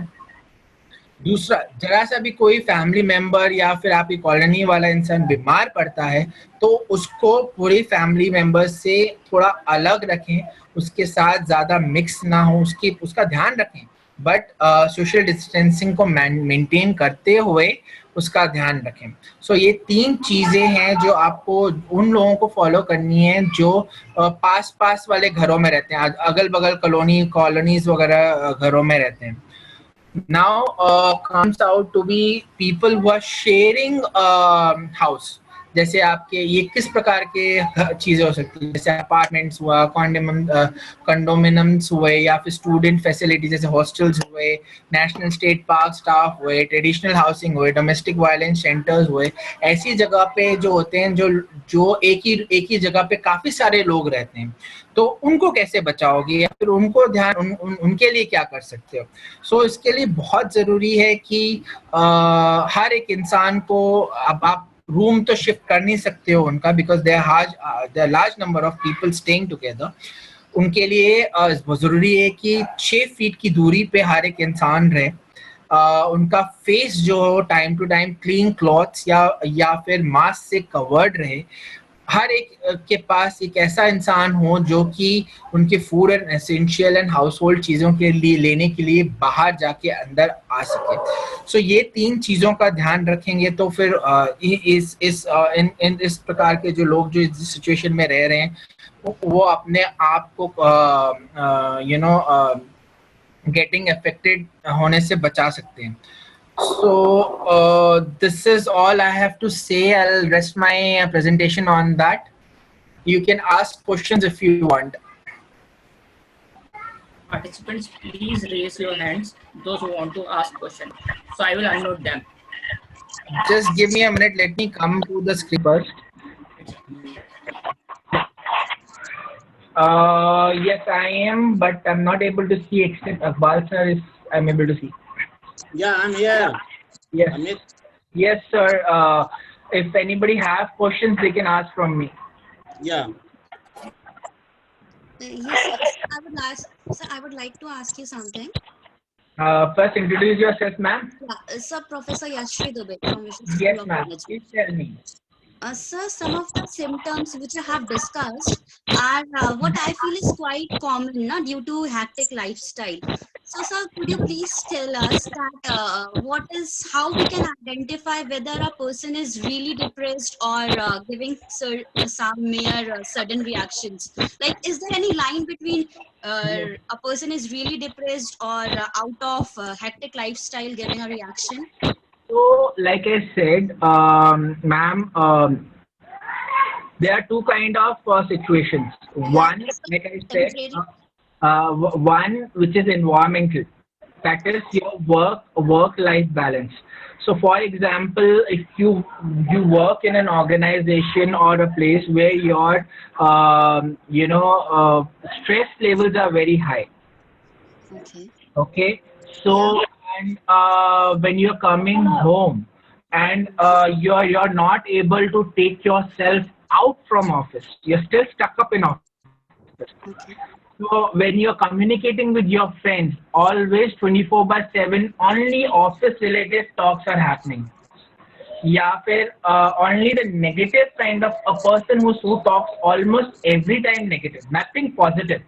Speaker 1: दूसरा, जरा सा भी कोई फैमिली मेंबर या फिर आपकी कॉलोनी वाला इंसान बीमार पड़ता है तो उसको पूरी फैमिली मेंबर्स से थोड़ा अलग रखें, उसके साथ ज़्यादा मिक्स ना हो, उसका ध्यान रखें, बट सोशल डिस्टेंसिंग को मेंटेन करते हुए उसका ध्यान रखें। सो ये 3 चीज़ें हैं जो आपको उन लोगों को फॉलो करनी है जो पास वाले घरों में रहते हैं, अगल बगल कॉलोनीज वगैरह घरों में रहते हैं। Now comes out to be people who are sharing house। जैसे आपके ये किस प्रकार के चीजें हो सकती है, जैसे अपार्टमेंट्स हुआ, कंडोमिनियम्स हुए, या फिर स्टूडेंट फैसिलिटी जैसे हॉस्टल्स हुए, नेशनल स्टेट पार्क स्टाफ हुए, ट्रेडिशनल हाउसिंग हुए, डोमेस्टिक वायलेंस सेंटर्स हुए। ऐसी जगह पे जो होते हैं जो एक ही जगह पे काफी सारे लोग रहते हैं, तो उनको कैसे बचाओगे या फिर उनको उनके लिए क्या कर सकते हो? सो इसके लिए बहुत जरूरी है कि हर एक इंसान को, अब आप रूम तो शिफ्ट कर नहीं सकते हो उनका, because they are large number of people staying together. उनके लिए जरूरी है कि 6 फीट की दूरी पे हर एक इंसान रहे। उनका फेस जो time to time clean clothes या फिर मास्क से कवर्ड रहे, हर एक के पास एक ऐसा इंसान हो जो कि उनके food and essential and house hold चीज़ों के लिए लेने के लिए बाहर जाके अंदर आ सके। सो ये 3 चीज़ों का ध्यान रखेंगे तो फिर इस प्रकार के जो लोग जो इस सिचुएशन में रह रहे हैं वो अपने आप को गेटिंग अफेक्टेड होने से बचा सकते हैं। So this is all I have to say. I'll rest my presentation on that. You can ask questions if you want.
Speaker 3: Participants, please raise your hands, those who want to ask questions. So I will unmute them.
Speaker 1: Just give me a minute. Let me come to the screen first. Yes, I am, but I'm not able to see except Akbal sir is I'm able to see.
Speaker 2: Yeah, I'm here.
Speaker 1: Yes.
Speaker 2: Amit.
Speaker 1: Yes, sir. If anybody have questions, they can ask from me.
Speaker 2: Yeah.
Speaker 6: Yes, sir. I would like to ask you something.
Speaker 1: First, introduce yourself, ma'am.
Speaker 6: Yeah, sir, Professor Yashri Dubey from Vishnu School
Speaker 1: Yes,
Speaker 6: of
Speaker 1: ma'am.
Speaker 6: Management.
Speaker 1: Please tell me.
Speaker 6: Sir, some of the symptoms which I have discussed are what I feel is quite common due to hectic lifestyle. So, sir, could you please tell us that how we can identify whether a person is really depressed or giving some mere sudden reactions? Like, is there any line between a person is really depressed or out of hectic lifestyle giving a reaction?
Speaker 1: So, like I said, ma'am, there are two kind of situations. One, like I said, one which is environmental, that is your work-life balance. So, for example, if you work in an organization or a place where your stress levels are very high. Okay. So. And when you're coming home and you're not able to take yourself out from office, you're still stuck up in office. So when you're communicating with your friends, always 24/7 only office related talks are happening. Yeah, only the negative kind of a person who talks almost every time negative, nothing positive.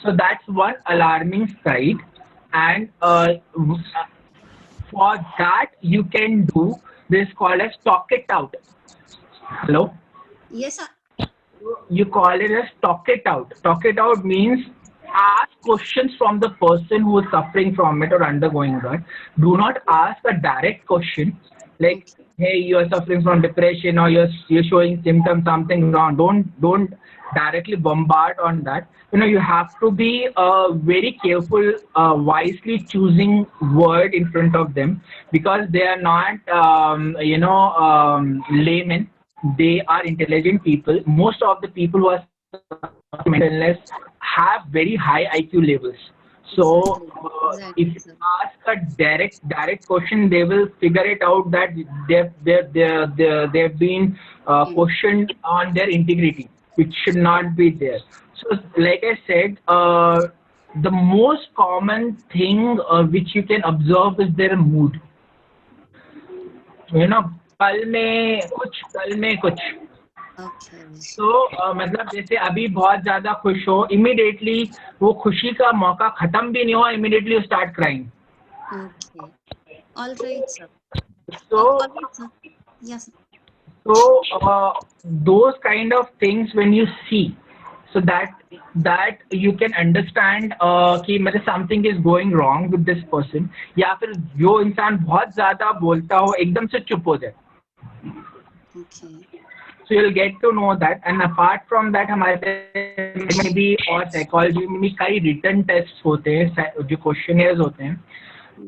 Speaker 1: So that's one alarming side. And for that you can do this called as talk it out. Hello?
Speaker 6: Yes, sir.
Speaker 1: You call it as talk it out. Talk it out means ask questions from the person who is suffering from it or undergoing that. Do not ask a direct question like, hey, you are suffering from depression or you're showing symptoms, something wrong. Don't directly bombard on that. You have to be very careful, wisely choosing word in front of them, because they are not laymen. They are intelligent people. Most of the people who are mental illness have very high IQ levels. So if you ask a direct question, they will figure it out that they've been questioned on their integrity, which should not be there. So like I said, the most common thing which you can observe is their mood. पल में कुछ. So मतलब जैसे अभी बहुत ज्यादा खुश हो, immediately वो खुशी का मौका खत्म भी नहीं हुआ, immediately you start crying.
Speaker 6: Okay. All right, sir.
Speaker 1: So
Speaker 6: Yes, sir.
Speaker 1: So those kind of things when you see, so that you can understand कि मतलब something is going wrong with this person, या फिर जो इंसान बहुत ज्यादा बोलता हो एकदम से चुप हो जाए.
Speaker 6: Okay.
Speaker 1: So you'll get to know that. And apart from that, हमारे में भी और psychology में भी कई written tests होते हैं, जो questionnaires होते हैं,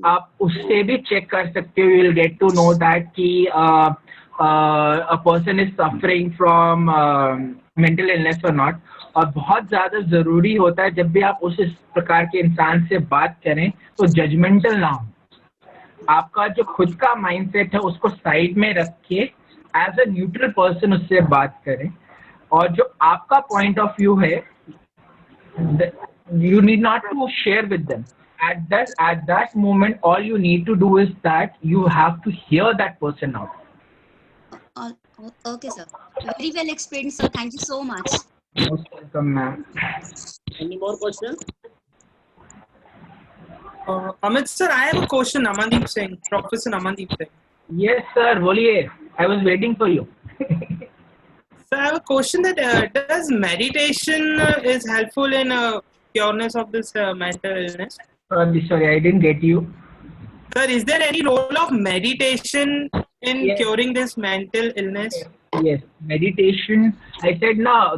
Speaker 1: आप उससे भी check कर सकते हो. You'll get to know that कि a person is suffering from mental illness or not. और बहुत ज़्यादा ज़रूरी होता है जब भी आप उस प्रकार के इंसान से बात करें तो जजमेंटल ना हो. आपका जो खुद का माइंडसेट है उसको साइड में रख के एज अ न्यूट्रल पर्सन उससे बात करें, और जो आपका पॉइंट ऑफ व्यू है you need not to share with them. at that moment, all you need to do is that you have to hear that person out.
Speaker 6: Okay, sir. Very well explained, sir. Thank you so much.
Speaker 1: Most welcome, ma'am.
Speaker 2: Any more questions?
Speaker 4: Amit sir, I have a question. Amandeep Singh, Professor Amandeep Singh.
Speaker 1: Yes, sir. Boliye. I was waiting for you.
Speaker 4: So I have a question that does meditation is helpful in cureness of this mental illness?
Speaker 1: Sorry, I didn't get you.
Speaker 4: Sir, is there any role of meditation in
Speaker 1: Yes.
Speaker 4: curing this mental illness?
Speaker 1: Yes, meditation. I said no.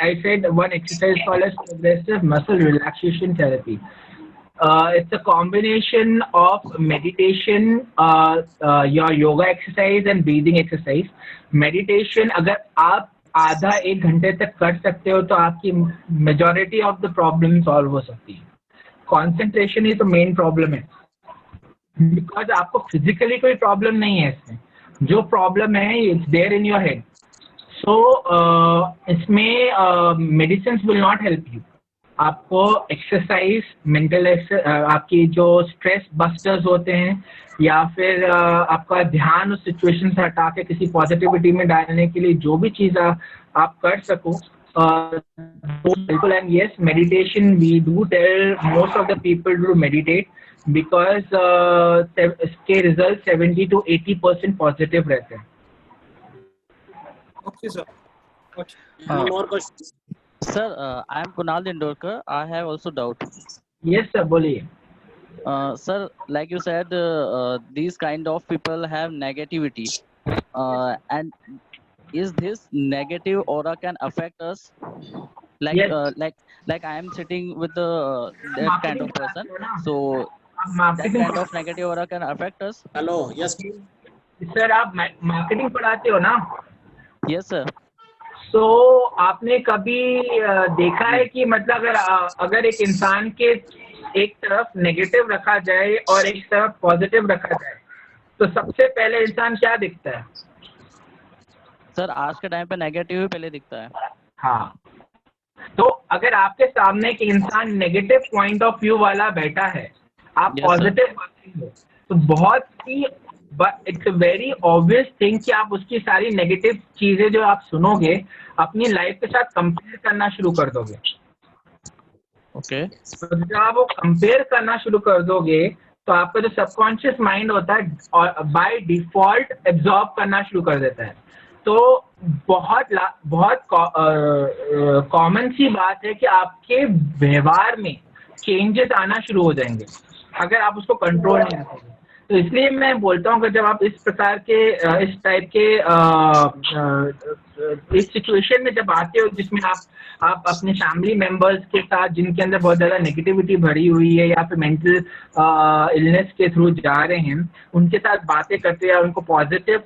Speaker 1: I said one exercise called as progressive muscle relaxation therapy. It's a combination of meditation, your yoga exercise and breathing exercise. Meditation अगर आप आधा एक घंटे तक कर सकते हो तो आपकी majority of the problem solve हो सकती है. Concentration is the main problem है. Because आपको physically कोई problem नहीं है इसमें. जो problem है it's there in your head. So इसमें medicines will not help you. आपको एक्सरसाइज मेंटल आपकी जो स्ट्रेस बस्टर्स होते हैं या फिर आपका ध्यान उस सिचुएशन से हटा के किसी पॉजिटिविटी में डालने के लिए जो भी चीज आप कर सको and yes meditation we do tell most of the people to meditate because इसके रिजल्ट 70 to 80% पॉजिटिव रहते हैं.
Speaker 4: Okay, sir. Okay.
Speaker 2: Any more questions?
Speaker 7: Sir, I am Kunal Dindorkar. I have also doubt.
Speaker 1: Yes, sir. बोलिए.
Speaker 7: Sir, like you said, these kind of people have negativity, and is this negative aura can affect us? Like,
Speaker 1: Yes.
Speaker 7: like I am sitting with that kind of person, so that
Speaker 1: marketing
Speaker 7: kind of negative aura can affect us.
Speaker 2: Hello. Yes.
Speaker 1: Sir आप marketing पढ़ाते हो ना?
Speaker 7: Yes, sir.
Speaker 1: तो आपने कभी देखा है कि मतलब अगर एक इंसान के एक तरफ नेगेटिव रखा जाए और एक तरफ पॉजिटिव रखा जाए तो सबसे पहले इंसान क्या दिखता है?
Speaker 7: सर आज के टाइम पे नेगेटिव ही पहले दिखता है.
Speaker 1: हाँ, तो अगर आपके सामने एक इंसान नेगेटिव पॉइंट ऑफ व्यू वाला बैठा है, आप
Speaker 7: Yes, sir.
Speaker 1: पॉजिटिव हो, तो बहुत ही इट्स वेरी ऑब्वियस थिंग कि आप उसकी सारी नेगेटिव चीजें जो आप सुनोगे अपनी लाइफ के साथ कंपेयर करना शुरू कर दोगे.
Speaker 7: ओके.
Speaker 1: तो जब आप वो कंपेयर करना शुरू कर दोगे तो आपका जो सबकॉन्शियस माइंड होता है बाय डिफॉल्ट एब्जॉर्ब करना शुरू कर देता है. तो बहुत कॉमन सी बात है कि आपके व्यवहार में चेंजेस आना शुरू हो जाएंगे अगर आप उसको कंट्रोल नहीं रखोगे. तो इसलिए मैं बोलता हूँ कि जब आप इस प्रकार के इस टाइप के इस सिचुएशन में जब आते हो जिसमें आप अपने फैमिली मेंबर्स के साथ जिनके अंदर बहुत ज़्यादा नेगेटिविटी भरी हुई है या फिर मेंटल इलनेस के थ्रू जा रहे हैं, उनके साथ बातें करते हो या उनको पॉजिटिव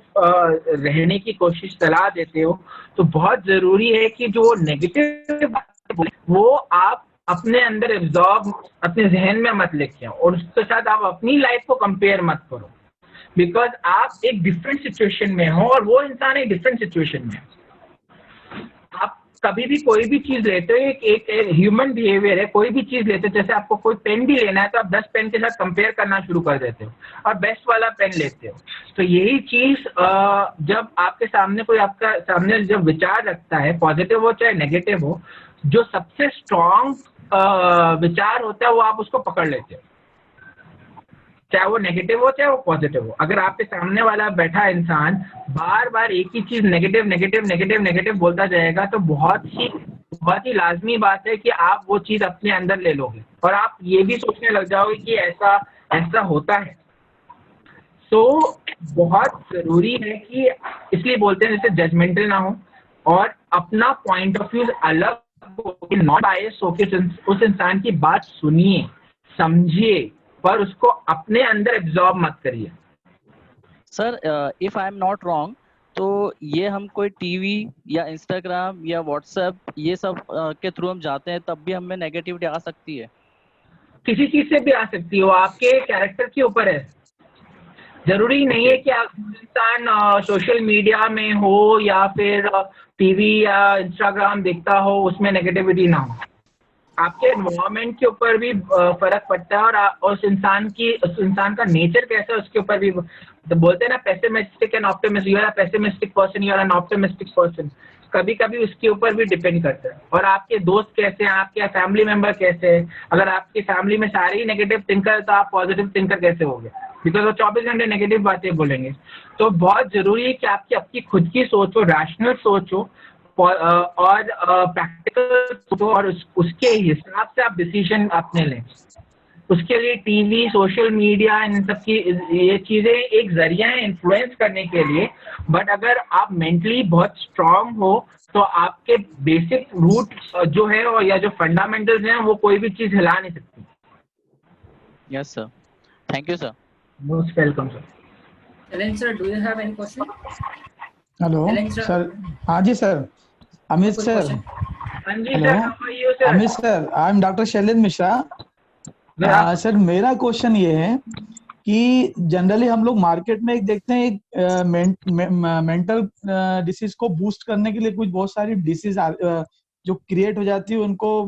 Speaker 1: रहने की कोशिश सलाह देते हो, तो बहुत ज़रूरी है कि जो नेगेटिव बातें वो आप अपने अंदर एब्जॉर्ब अपने जहन में मत लेके आओ और उसके साथ आप अपनी लाइफ को कंपेयर मत करो. बिकॉज आप एक डिफरेंट सिचुएशन में हो और वो इंसान एक डिफरेंट सिचुएशन में है. आप कभी भी कोई भी चीज लेते हो, एक ह्यूमन बिहेवियर है, कोई भी चीज लेते हो, जैसे आपको कोई पेन भी लेना है तो आप 10 पेन के साथ कंपेयर करना शुरू कर देते हो और बेस्ट वाला पेन लेते हो. तो यही चीज जब आपके सामने कोई आपका सामने जब विचार रखता है, पॉजिटिव हो चाहे नेगेटिव हो, जो सबसे स्ट्रॉन्ग विचार होता है वो आप उसको पकड़ लेते हो, चाहे वो नेगेटिव हो चाहे वो पॉजिटिव हो. अगर आपके सामने वाला बैठा इंसान बार बार एक ही चीज नेगेटिव नेगेटिव नेगेटिव नेगेटिव बोलता जाएगा तो बहुत ही लाजमी बात है कि आप वो चीज अपने अंदर ले लोगे और आप ये भी सोचने लग जाओगे कि ऐसा होता है. तो बहुत जरूरी है कि इसलिए बोलते हैं जैसे जजमेंटल ना हो और अपना पॉइंट ऑफ व्यू अलग नॉट बायस होके उस इंसान की बात सुनिए, समझिए, पर उसको अपने अंदर एब्जॉर्ब मत करिए.
Speaker 7: Sir if I am not wrong तो ये हम कोई टीवी या इंस्टाग्राम या व्हाट्सएप ये सब के थ्रू हम जाते हैं तब भी हमें नेगेटिविटी आ सकती है?
Speaker 1: किसी चीज से भी आ सकती है, वो आपके कैरेक्टर के ऊपर है. जरूरी नहीं है कि आप इंसान सोशल मीडिया में हो या फिर टीवी या इंस्टाग्राम देखता हो उसमें नेगेटिविटी ना हो. आपके एनवायरमेंट के ऊपर भी फर्क पड़ता है, और उस इंसान का नेचर कैसा है उसके ऊपर भी। तो बोलते हैं ना pessimistic and optimist, you are a pessimistic person, you are an optimistic person, कभी कभी उसके ऊपर भी डिपेंड करता है। और आपके दोस्त कैसे हैं, आपके फैमिली मेंबर कैसे हैं। अगर आपकी फैमिली में सारे ही नेगेटिव थिंकर है तो आप पॉजिटिव थिंकर कैसे होगे, बिकॉज वो 24 घंटे नेगेटिव बातें बोलेंगे। तो बहुत जरूरी है कि आपकी खुद की सोच हो, रैशनल सोच हो, और प्रैक्टिकल सोच हो, और उसके हिसाब से आप डिसीजन अपने लें। उसके लिए टीवी, सोशल मीडिया, इन सब की ये चीजें एक जरिया है इन्फ्लुएंस करने के लिए, बट अगर आप मेंटली बहुत स्ट्रांग हो तो आपके बेसिक रूट जो है और या जो फंडामेंटल्स हैं वो कोई भी चीज हिला नहीं सकती।
Speaker 7: Yes, sir. Thank you, sir.
Speaker 1: Most welcome sir.
Speaker 3: Ellen sir, do you have any question?
Speaker 8: Hello
Speaker 3: Ellen sir.
Speaker 8: Sir. हाँ जी सर। अमित
Speaker 3: कोई
Speaker 8: सर।
Speaker 3: question?
Speaker 1: हाँ जी
Speaker 8: hello
Speaker 1: sir, how are you, sir?
Speaker 8: Amit sir, I am doctor Shailendra Mishra. Sir मेरा question ये है कि generally हम लोग मार्केट में एक देखते हैं, एक मेंटल डिसीज को बूस्ट करने के लिए कुछ बहुत सारी डिसीज जो क्रिएट हो जाती है, उनको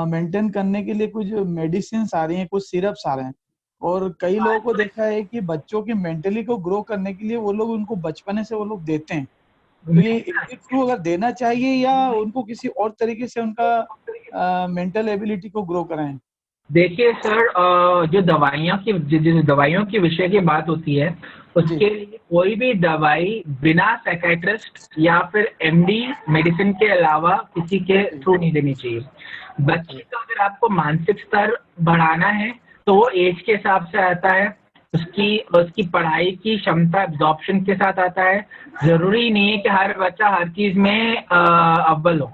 Speaker 8: मेंटेन करने के लिए कुछ मेडिसिन आ रही हैं, कुछ सिरप्स आ रहे हैं। और कई लोगों को देखा है कि बच्चों की मेंटली को ग्रो करने के लिए वो लोग उनको बचपने से वो लोग देते हैं। तो ये ट्रू अगर देना चाहिए या उनको किसी और तरीके से उनका मेंटल एबिलिटी को ग्रो कराएं?
Speaker 1: देखिए सर, जो दवाइयों की विषय की बात होती है, उसके लिए कोई भी दवाई बिना साइकियाट्रिस्ट या फिर एमडी मेडिसिन के अलावा किसी के थ्रू नहीं देनी चाहिए। बच्चे का अगर आपको मानसिक स्तर बढ़ाना है तो वो एज के हिसाब से आता है, उसकी पढ़ाई की क्षमता एब्जॉर्प्शन के साथ आता है। जरूरी नहीं है कि हर बच्चा हर चीज में अव्वल हो।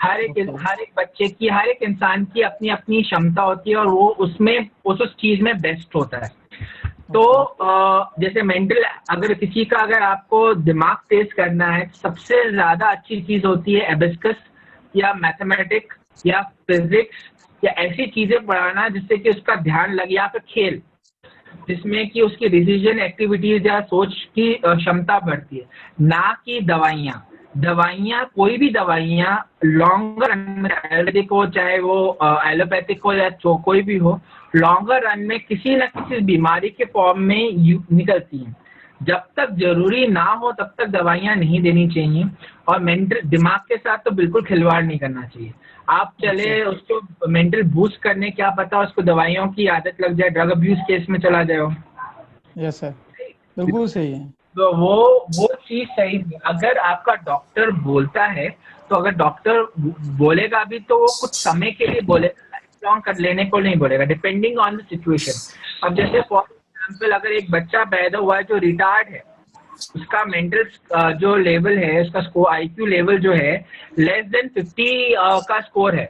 Speaker 1: हर एक बच्चे की, हर एक इंसान की अपनी अपनी क्षमता होती है और वो उसमें उस चीज में बेस्ट होता है। तो जैसे मेंटल, अगर आपको दिमाग तेज करना है, सबसे ज्यादा अच्छी चीज होती है एबिस्कस या मैथमेटिक्स या फिजिक्स या ऐसी चीजें पढ़ाना जिससे कि उसका ध्यान लगे, या फिर खेल जिसमें कि उसकी डिसीजन एक्टिविटीज या सोच की क्षमता बढ़ती है, ना कि दवाइयाँ। कोई भी दवाइयाँ लॉन्गर रन में, आयुर्वेदिक हो चाहे वो एलोपैथिक हो या कोई भी हो, लॉन्गर रन में किसी न किसी बीमारी के फॉर्म में निकलती हैं। जब तक जरूरी ना हो तब तक दवाइयाँ नहीं देनी चाहिए, और मेंटल दिमाग के साथ तो बिल्कुल खिलवाड़ नहीं करना चाहिए। आप चले उसको मेंटल बूस्ट करने, क्या पता उसको दवाइयों की आदत लग जाए, ड्रग अब्यूज केस में चला जाए।
Speaker 8: यस सर, बिल्कुल सही है।
Speaker 1: तो वो चीज सही है। अगर आपका डॉक्टर बोलता है तो अगर डॉक्टर बोलेगा भी तो वो कुछ समय के लिए बोलेगा, लॉन्ग कर लेने को नहीं बोलेगा, डिपेंडिंग ऑन द सिचुएशन। अब जैसे फॉर एग्जाम्पल अगर एक बच्चा पैदा हुआ है जो रिटार्ड है, उसका मेंटल जो लेवल है, उसका स्कोर IQ लेवल जो है लेस देन 50 का स्कोर है,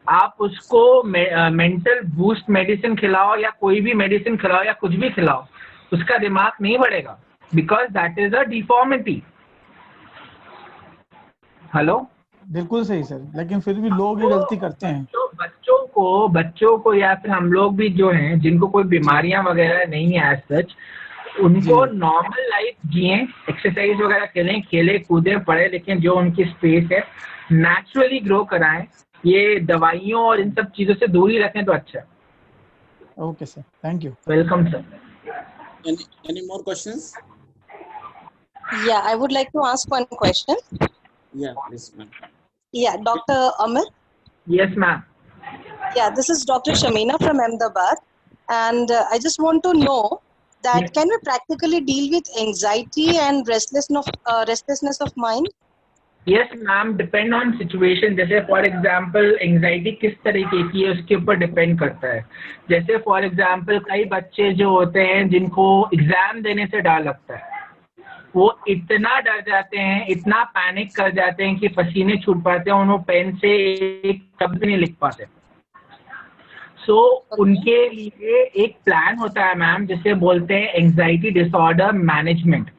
Speaker 1: आप उसको मेंटल बूस्ट मेडिसिन खिलाओ या कोई भी मेडिसिन खिलाओ या कुछ भी खिलाओ, उसका दिमाग नहीं बढ़ेगा, because that is a deformity. Hello, बिल्कुल
Speaker 8: सही सर, लेकिन फिर भी लोग ये गलती करते हैं।
Speaker 1: तो बच्चों को या फिर हम लोग भी जो हैं जिनको कोई बीमारियां वगैरह नहीं है एज सच, उनको नॉर्मल लाइफ जिए, एक्सरसाइज वगैरह खेले कूदे पढ़े, लेकिन जो उनकी स्पेस है नेचुरली ग्रो कराएं। ये दवाइयों और इन सब चीजों से दूरी रखें तो अच्छा है।
Speaker 8: Okay sir, thank you.
Speaker 1: Welcome sir.
Speaker 2: Any more questions?
Speaker 9: Yeah, I would like to ask one question.
Speaker 2: Yeah, please, ma'am.
Speaker 9: Yeah, Dr. Amit.
Speaker 1: Yes, ma'am.
Speaker 9: Yeah, this is Dr. Shamina from Ahmedabad, and I just want to know that can we practically deal with anxiety and restlessness of mind?
Speaker 1: Yes, ma'am. Depend on situation. जैसे for example anxiety किस तरीके की है उसके ऊपर depend करता है। जैसे फॉर एग्जाम्पल कई बच्चे जो होते हैं जिनको एग्जाम देने से डर लगता है, वो इतना डर जाते हैं, इतना पैनिक कर जाते हैं कि पसीने छूट पाते हैं, उन्होंने पेन से एक शब्द नहीं लिख पाते। उनके लिए एक प्लान होता है मैम, जिसे बोलते हैं एंग्जाइटी डिसऑर्डर मैनेजमेंट।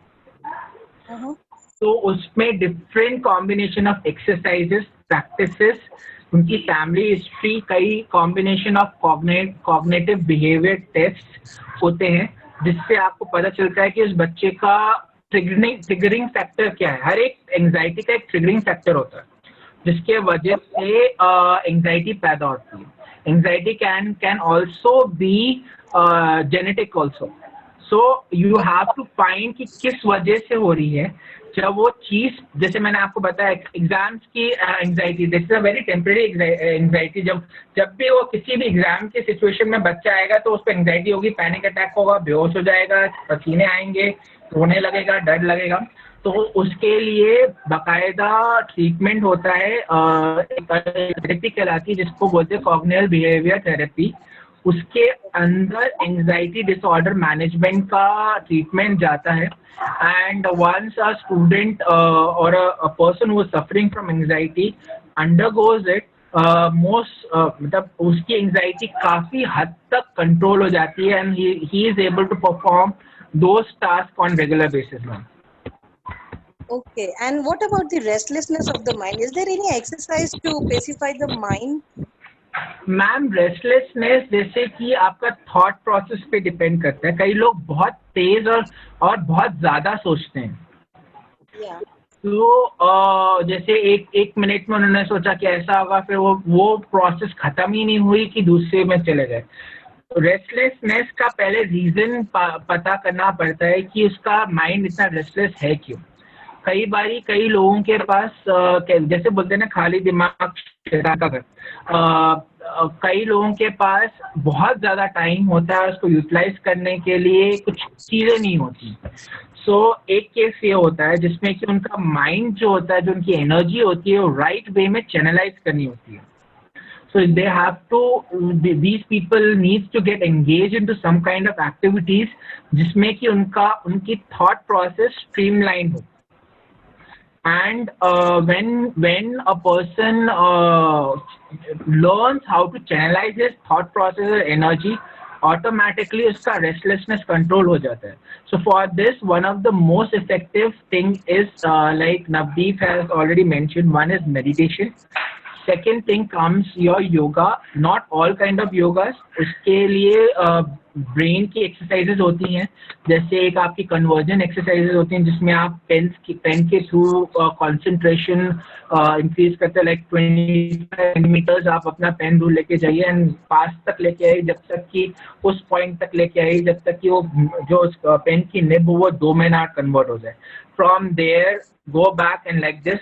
Speaker 1: तो उसमें different combination of exercises, practices, उनकी फैमिली हिस्ट्री, कई combination of cognitive behaviour test होते हैं, जिससे आपको पता चलता है कि उस बच्चे का ट्रिगरिंग फैक्टर क्या है। हर एक एंग्जाइटी का एक ट्रिगरिंग फैक्टर होता है। जिसके वजह से एंजाइटी पैदा होती है. Anxiety can also be genetic also. So you have to find कि किस वजह से हो रही है. जब वो चीज, जैसे मैंने आपको बताया एग्जाम्स की anxiety, this is a very temporary anxiety. जब भी वो किसी भी एग्जाम के सिचुएशन में बच्चा आएगा तो उस पर एंजाइटी होगी, पैनिक अटैक होगा, बेहोश हो जाएगा, पसीने आएंगे, रोने लगेगा, डर लगेगा. तो उसके लिए बाकायदा ट्रीटमेंट होता है, थेरेपी कहलाती है जिसको बोलते हैं कॉग्निटिव बिहेवियर थेरेपी. उसके अंदर एंजाइटी डिसऑर्डर मैनेजमेंट का ट्रीटमेंट जाता है. एंड वंस अ स्टूडेंट और a person who is suffering from anxiety undergoes it, मतलब उसकी एंजाइटी काफी हद तक कंट्रोल हो जाती है and he is able to perform those task on regular basis.
Speaker 9: Okay, and what about the restlessness of the mind? Is there any exercise to pacify the mind?
Speaker 1: Ma'am restlessness जैसे कि आपका thought process पे depend करता है. कई लोग बहुत तेज और बहुत ज्यादा सोचते हैं.
Speaker 9: Yeah.
Speaker 1: तो जैसे एक मिनट में उन्होंने सोचा कि ऐसा होगा, फिर वो प्रोसेस खत्म ही नहीं हुई कि दूसरे में चले गए. रेस्टलेसनेस का पहले रीजन पता करना पड़ता है कि उसका माइंड इतना रेस्टलेस है क्यों. कई बारी कई लोगों के पास जैसे बोलते हैं ना, खाली दिमाग शैतान का घर. कई लोगों के पास बहुत ज्यादा टाइम होता है, उसको यूटिलाइज करने के लिए कुछ चीजें नहीं होती. सो एक केस ये होता है जिसमें कि उनका माइंड जो होता है, जो उनकी एनर्जी होती है, वो राइट वे में चैनलाइज करनी होती है. So they have to, these people needs to get engaged into some kind of activities जिसमें कि उनकी thought process streamlined हो. And when a person learns how to channelize his thought process or energy, automatically उसका restlessness control हो जाता है. So for this, one of the most effective thing is like Navdeep has already mentioned, one is meditation. Second thing comes your yoga. Not all kind of yogas. उसके लिए brain की exercises होती हैं. जैसे एक आपकी कन्वर्जन एक्सरसाइजेज होती हैं जिसमें आप पेन के थ्रू कंसंट्रेशन इंक्रीज करते हैं. लाइक 20 सेंटीमीटर्स आप अपना पेन दूर लेके जाइए एंड पास तक लेके आइए, जब तक कि उस पॉइंट तक लेके आइए जब तक कि वो जो पेन की निब वो 2 में ना कन्वर्ट हो जाए. From there, go back and like this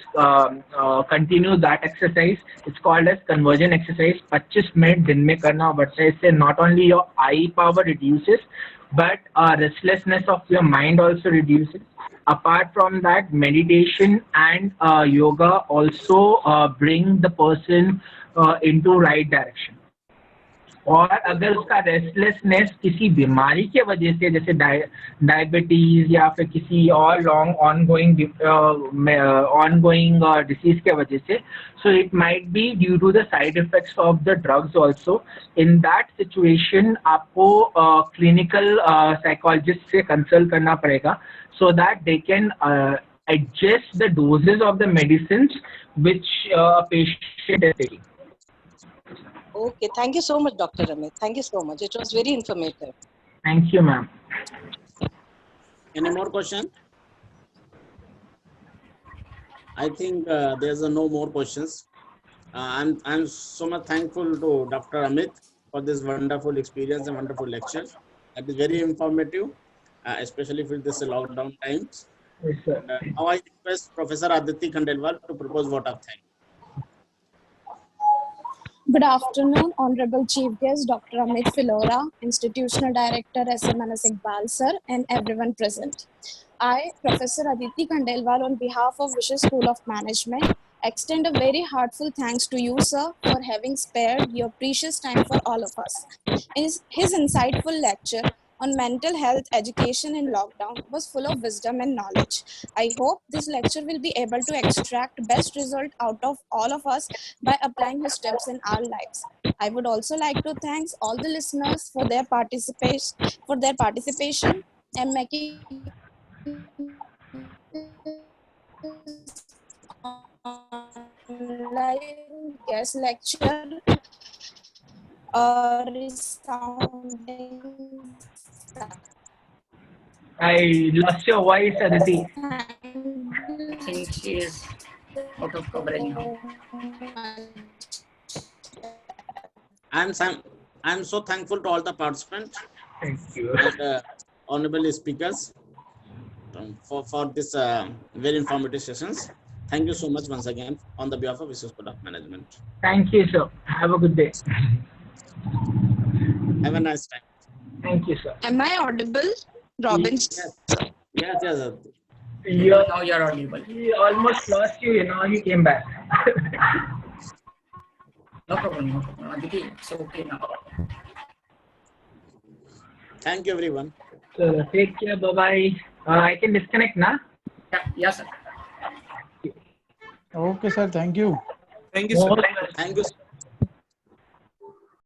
Speaker 1: continue that exercise. It's called as conversion exercise. 25 minute दिन में करना पड़ता है. इससे not only your eye power reduces, but restlessness of your mind also reduces. Apart from that, meditation and yoga also bring the person into right direction. और अगर उसका restlessness किसी बीमारी के वजह से, जैसे डायबिटीज या फिर किसी और लॉन्ग ऑनगोइंग डिसीज के वजह से, so it might be due to the side effects of the drugs also. In that situation आपको क्लिनिकल साइकोलॉजिस्ट से कंसल्ट करना पड़ेगा so that they can adjust the doses of the medicines which a patient is taking.
Speaker 9: Okay, thank you so much, Dr. Amit. Thank you so much. It was very informative.
Speaker 1: Thank you, ma'am.
Speaker 2: Any more question? I think there's no more questions. I'm so much thankful to Dr. Amit for this wonderful experience and wonderful lecture. That is very informative, especially for this lockdown times.
Speaker 1: Yes, sir.
Speaker 2: Now I request Professor Aditi Khandelwal to propose vote of thanks.
Speaker 10: Good afternoon, Honorable Chief Guest Dr. Amit Filora, Institutional Director SMNS Iqbal Sir, and everyone present. I, Professor Aditi Khandelwal, on behalf of Vishal School of Management, extend a very heartfelt thanks to you, sir, for having spared your precious time for all of us. His insightful lecture on mental health education in lockdown was full of wisdom and knowledge. I hope this lecture will be able to extract best result out of all of us by applying his steps in our lives. I would also like to thank all the listeners for their participation and making online guest lecture resounding.
Speaker 1: I lost your voice, Aditi.
Speaker 3: I think she is out of coverage now.
Speaker 2: I'm so thankful to all the participants
Speaker 1: Thank you.
Speaker 2: and honorable speakers for this very informative sessions. Thank you so much once again on the behalf of Business School of Management.
Speaker 1: Thank you, sir. Have a good day.
Speaker 2: Have a nice time.
Speaker 1: Thank you, sir.
Speaker 10: Am I audible, Robin?
Speaker 2: Yes.
Speaker 3: Now you're audible.
Speaker 1: We almost lost you, now you came back.
Speaker 3: No problem. Aditi, it's okay now.
Speaker 2: Thank you, everyone.
Speaker 1: So take care. Bye-bye. I can disconnect now.
Speaker 3: Yeah, sir.
Speaker 8: Okay, sir. Thank you.
Speaker 4: Thank you, sir.
Speaker 2: Thank you.